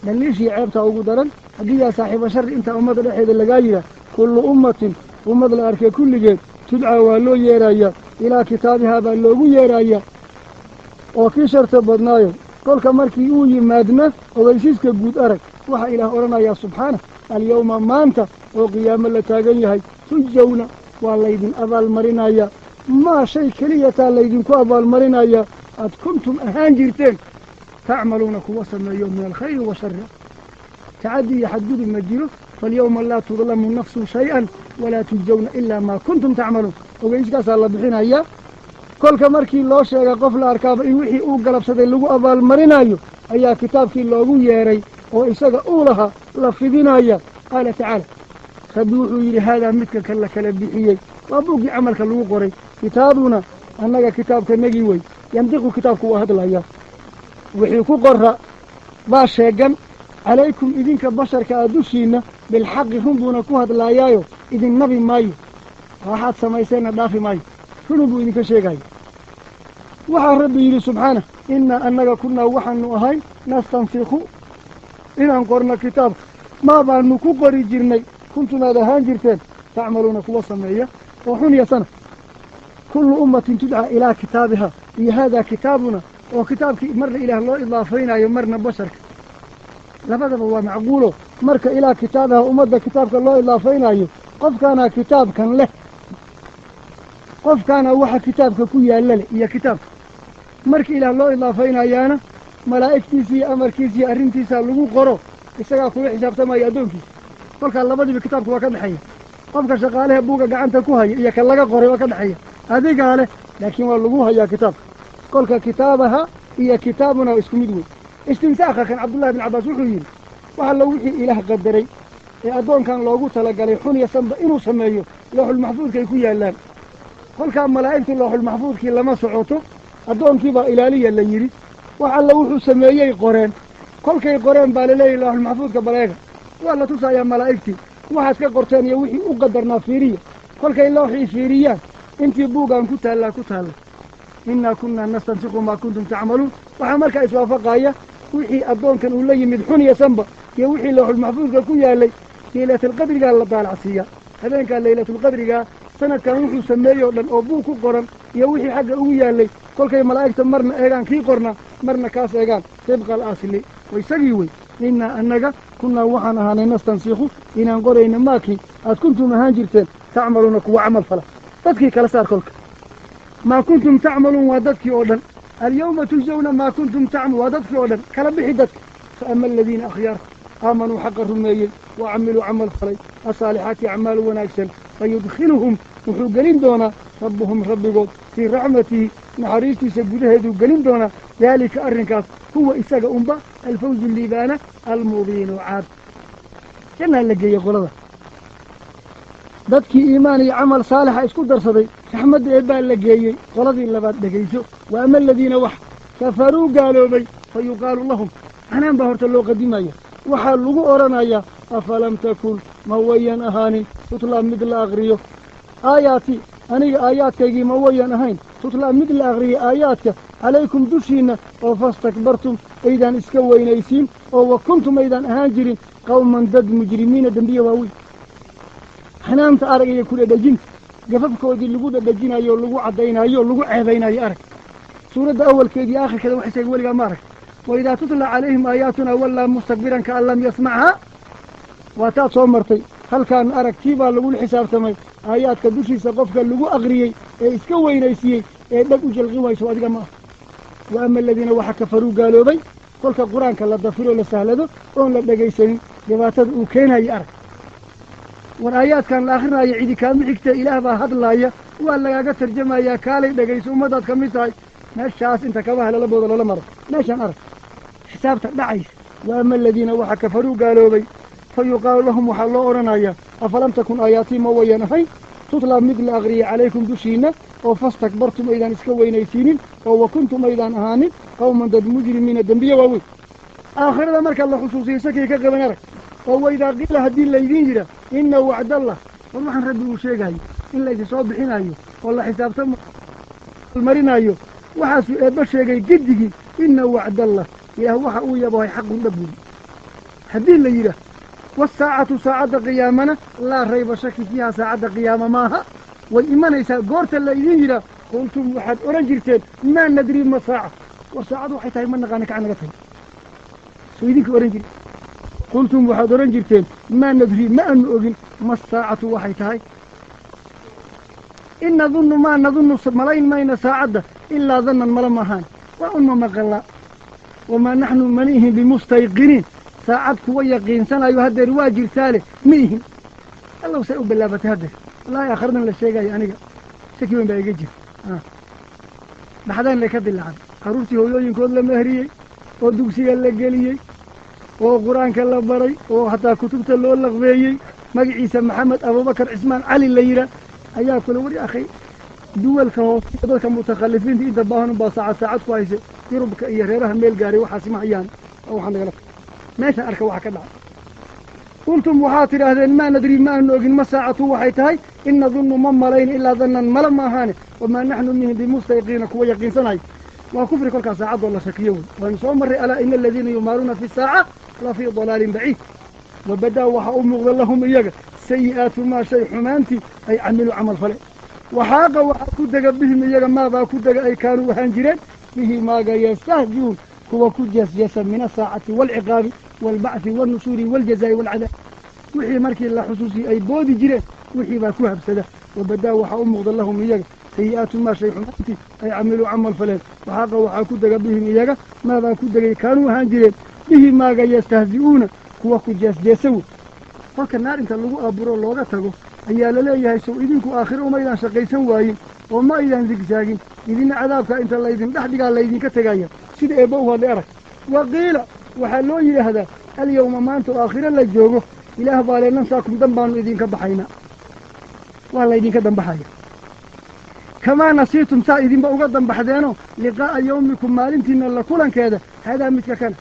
ليش يعبتها وقدرا هدي يا صاحب الشر أنت أمد الأحد اللي جاية كل أمة ومد الأركب كل جيد تدعى ولو يرايا إلى كتابها بلوغو يرايا وكي شرط بدنايو كل كمركي يوي مادنا وغيسيسك قد أرك وحا إله أورنايا سبحانه اليوم ما أنت وقيام اللي تاقيني تجونا والليدين أبا المرينايا ما شيء كلية الليدين كو أبا المرينايا أد كنتم أهانجرتين تعملون كوصلنا يوم من الخير وشر تعدي يحدد المجيرو فاليوم لا تظلم نفس شيئا ولا تجون إلا ما كنتم تعملون وقيش قاسا الله بحين هيا كل كمركي الله شيئا قفل أركاب إيوحي أوقلب سدي اللغو أبا المرينايا أيا كتابكي اللغو ياري وإساق أولها لفظينايا قال تعالى خدوحوا يلي هذا مثل كلا كلبيحيي وابوكي عملك اللغو قري كتابنا أنك كتابك نجيوي ينطق كتابك وهذا الأيام وحيكو قرر باشيقا عليكم إذنك بشر كأدوشينا بالحق هم دونكو هذا الأيام إذن نبي مايو واحد سميسينا دافي مايو شنو بو إذنك شيقاي وحا ربي يلي سبحانه إنا أنك كنا وحن أهاي نستنفقوا إن أنقرنا كتاب ما بأنكو قري جرني كنتم هذا هانجرتين تعملون كوصا معي وحن سنة كل أمة تدعى إلى كتابها هذا كتابنا وكتابك مر إلى الله إضافينا يمرنا بشرك لابد هو معقوله مرك إلى كتابها ومد كتابك الله إضافينا قف كان كتاب كان له قف كان وحى كتابك كويا لله يا كتاب مرك إلى الله إضافينا يانا ملائكتي سي أمركي سي أرنتي سالمو قرو إساقا كل حساب تما يدونك قلت الله بدي بكتابك وكذا حي قفك شغاله بوقا قعنت كوهي إيا كاللقا قري وكذا حي هذه قاله لكن واللقوها يا كتاب قلت كتابها هي كتابنا واسكمدوي استمساخا كان عبد الله بن عباس وحيين وحال لو وحي إله قدري أدون كان لوغو تلقالي حنيا سنبا إنو سميو لوح المحفوظ كي كويا اللان قل كان ملائكة لوح المحفوظ كي لما سعوته أدون كيبا إلاليا اللي يري وحال لو وحو سميي قرين قل كي قرين بالليل لوح المحفوظ كبلايغا ولا تسا يا ملائكتي واحد كقرتين يا وحي أقدرنا فيريا قل كي لوحي فيريان انتي بوغان كتالا كتالا إنا كنا نستنسق ما كنتم تعملون وعملك إسوافقايا وحي أدون كان أولي مدحون يا سنبا يا وحي لوح المحفوظ كويا لي ليلة القدر قال الله تعالى عصية هذين كان ليلة القدر قال سنة كان وحي سميه لن أبوك قرن يا وحي حق أويا لي كل كي ملائكة مرنا إيغان كي قرنا مرنا كاس إيغان تبقى الأصلي ويسقيوي إنا أنك كنا وحنا هاني نستنسخ إنا نقرين ماكي أد كنتم هانجرتين تعملونك وعمل فلا تدكي كالسار كلك ما كنتم تعملون وددكي أولا اليوم تجزون ما كنتم تعملون وددكي أولا كلام بحدك فأما الذين أخيار آمنوا حق الرميين وعملوا عمل خير الصالحات أعمال وناكسل فيدخلهم وحقلين دونا ربهم ربكم في رحمته نحريستي سجده ذو قلين دونا ذلك أرنكاس هو إساق أمبا الفوز الليبانة المبين عاد كنا اللي يقول هذا dadkii iimaan iyo camal saalixa isku darsaday raxmadda eebbaa la geeyey qoladii labaad dhegayso wa ama aladiina wax kafaruu gaaloobay fa yuqaalu lahum canaan baa horta loo qadimaya waxaa lagu odhanayaa afalam takun ma wayan ahaanin tutlaa mid la akriyo aayaati aniga aayaadkaygii ma wayan ahayn tutlaa mid la akriyo aayaadka calaykum dushiinna oo fastakbartum aydaan iska weynaysiin oo wa kuntum aydaan ahaan jirin qawman dad mujrimiina dembiye waaweyn حنامت أرق يكون دجين جفف كودي اللجود دجين أيو اللجو عدينا أيو اللجو عبينا أرق سورة أول كيدي آخر كذا وحش يقول جمارك وإذا تطلع عليهم آياتنا ولا مستكبرا كأن لم يسمعها وتات صمرتي هل كان أرق كيبا اللجو الحساب تمي آيات كدوشي سقف كاللجو أغريي إسكوي نيسي بدو جلغوا يسوى جماعة وأما الذين وح كفروا قالوا بي قل كقرآن كلا ضفروا لسهلده وهم لبجيسين جماعة وكينا يأرق والآيات كان الآخرنا يعيد كان محكته إله بهذا الله ولا جاء ترجمة يا كالي دقيس ومدد كميساي نشاس انت كواه لا بود ولا مرة نشان أرك حسابك دعيس وأما الذين وح كفروا قالوا بي فيقال لهم وحلو أرنايا أفلم تكن آياتي موينا هاي تطلع مثل أغري عليكم دشينا وفاستكبرتم أيضا اسكوينيسين وكنتم أيضا أهانين قوما ضد مجرمين الدنبية ووي آخر الأمر الله خصوصي سكي كقبنارك وهو إذا قيل هدين ليدين جدا إن وعد الله والله ربي وشيء إن لا يتصاب حنايو والله حساب تم المرينايو وحاسو بشيء جدي إنه وعد الله يا هو يبغى حق دبول هذه اللي يرى والساعة ساعة قيامنا لا ريب شك فيها ساعة قيامة ماها والإيمان يسا قرت اللي يرى قلتم واحد أورنجرتين ما ندري ما ساعة والساعة وحيتها من نغانك عن غتين سويدينك أورنجر قلتم واحد أورنجرتين ما ندري ما أن أقل ما الساعة وحيتها إن نظن ما نظن ملايين ما إن ساعة إلا ظنا ملمهان وأما مقلا وما نحن منيه بمستيقنين ساعة كوي يقين سنة يهدر واجر ثالث ميهم الله سيئو بالله بتهدر لا يأخرنا من الشيء يعني سكيون بقى يجي بحدان لك هذا اللعب قررتي هو ينكود لمهرية ودوسي اللقالية وقرآن كالله بري وحتى كتبت اللي اللغبية مجي عيسى محمد أبو بكر عثمان علي الليلة أيها كل وري أخي دول كهو دول كمتخلفين دي إنت باهن بساعة ساعات كويسة يربك إيه ريرها ميل جاري وحاسم عيان أو حنا قلق ماشي أركب واحد قلتم وحاطر هذا ما ندري ما أنه ما ساعة وحيتهاي إن نظن من ملايين إلا ظنا ملما هاني وما نحن منه بمستيقين كوا يقين سناي وكفر كل ساعة ولا شكيون ونصوم ألا إن الذين يمارون في الساعة لفي ضلال بعيد وبدأ وحأمغ لهم إياك سيئات ما شيء حمانتي أي عملوا عمل فلئ وحاق وحكودك بهم إياك ماذا كودك أي كانوا هانجرين به ما يستهجون هو كجس جسم من الساعة والعقاب والبعث والنشور والجزاء والعذاب وحي مركي الله حسوسي أي بودي جرين وحي باكوها بسده وبدأ وحأمغ لهم إياك سيئات ما شيء حمانتي أي عملوا عمل فلئ وحاق وحكودك بهم إياك ماذا كودك كانوا هانجرين به ما يستهزئون هو كجس جسو فك النار انت لو ابرو لوغا تago ayaa la leeyahay soo idinku aakhir uma idin shaqaysan waayeen oo ma idin digsaagin idin cadaabka inta la idin dhaxdiga la idin ka tagaya sida eebo wada arag waqiila waxa loo yiraahdaa hal yawma maanta aakhir la joogo ilaah baaleenan saakum danbaan idin ka baxayna waa la idin ka danbaxaya kama nasiitum saa idin ba uga danbaxdeeno liqaa yawmikum maalintina la kulankeeda hada midka kan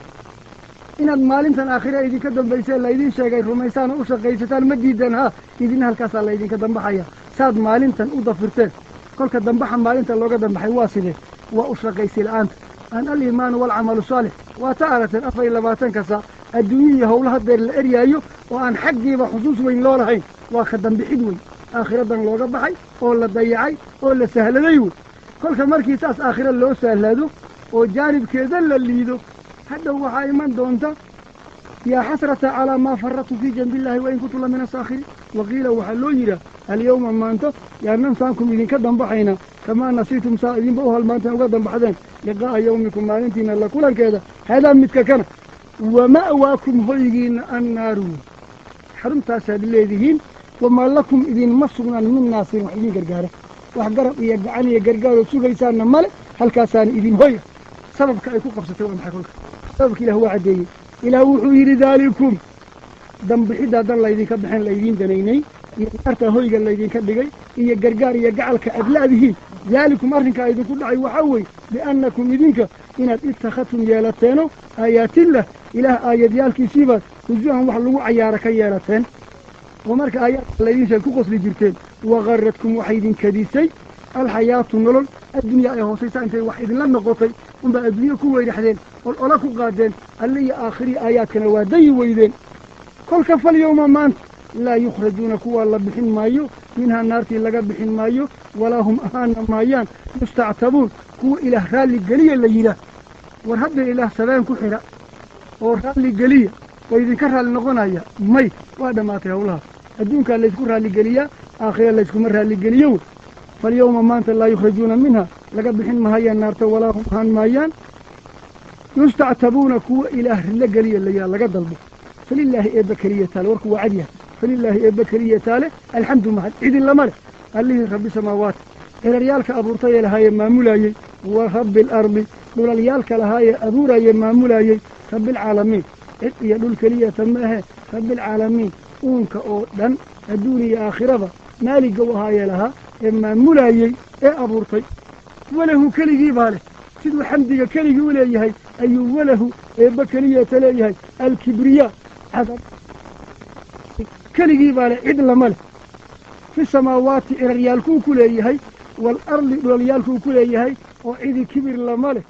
inaad maalintan aakhira idinka dambaysay la idin sheegay rumaysaan oo u shaqaysataan ma diidan ha idin halkaas la idinka dambaxaya saad maalintan u dafirteen kolka dambaxa maalinta looga dambaxay waa sidee waa u shaqaysay la'aan an al-iimaan wal amal salih wa ta'aratan afay labaatan kasa adduunyo hawlaha deer la eriyaayo oo aan xaqiiba xusuus weyn loo lahayn waa ka dambixid weyn aakhiradan looga baxay oo la dayacay oo la sahladay kolka markii taas aakhira loo sahlado oo jaanibkeeda la liido هذا هو حيمان دونتا يا حسرة على ما فرطت في جنب الله وإن كنت من الساخرين وقيل وحلو يرى اليوم ما أنت يا ننسانكم إذن كدن بحينا كما نسيتم سائلين بوها المانتا وقدم بحدين لقاء يومكم ما أنتين الله كلا كذا هذا متككنا ومأواكم هيجين النار حرمت أساد الذين وما لكم إذن مصرنا من ناصر وحيين قرقارة وحقرب يقعني قرقارة سوغيسان مالك هل كاسان إذن هوي سببك أيكو قبسته ومحكولك سببك إله هو عدي إله وحوير ذلكم دنب حدا دان لا يدين كبحين لا يدين دنيني يارتا هويقا لا يدين كبحي إيا قرقار يقعلك أدلابهين ذلكم أرنك أيضا كل عي وحوي لأنكم إذنك إن اتخذتم يالتين آيات الله إله آيات يالك سيبا وجوهم وحلوا عيارك يالتين ومارك آيات لا يدين شاكو قصر جرتين وغرتكم وحيدين كديسي الحياة النلل الدنيا أيها سيسا أنت وحيد لم نقطي ومبا الدنيا كوي رحدين والألاكو قادين اللي آخري آياتنا ودي ويدين كل كف اليوم ما أنت لا يخرجون كوا الله بحين مايو منها النار لقى بحين مايو ولا هم أهان مايان يستعتبون كوا إله رالي قليا الليلة ورهد إله سلام كحرة ورالي قليا وإذن كرها لنغنايا مي وهذا ما تهولها الدنيا كان اللي تكون رالي قليا آخر اللي تكون رالي قليا فاليوم ما أنت لا يخرجون منها لقد بحين مهايا النار ولا هم أهان مايان يستعتبون كوا إله لقليا اللي لقد ضلبوا فلله بكرية تاله وركوا عديا فلله بكرية تاله الحمد لله إذن لمر اللي رب السماوات إلى ريالك أبورتي لهاي مامولاي ورب الأرض دول ريالك لهاي أبوراي مامولاي رب العالمين يدل كلية تمها رب العالمين أونك أودن الدنيا آخرة مالي جوهاي لها مامولاي أبورتي وله كلي باله سيدو حمدك كلي ولايهاي أي وله بكرية تلايهاي الكبرياء هذا كلي باله إذن لمر في السماوات إريالكو كليهي والأرض دوليالكو كليهي وإذ كبر لماله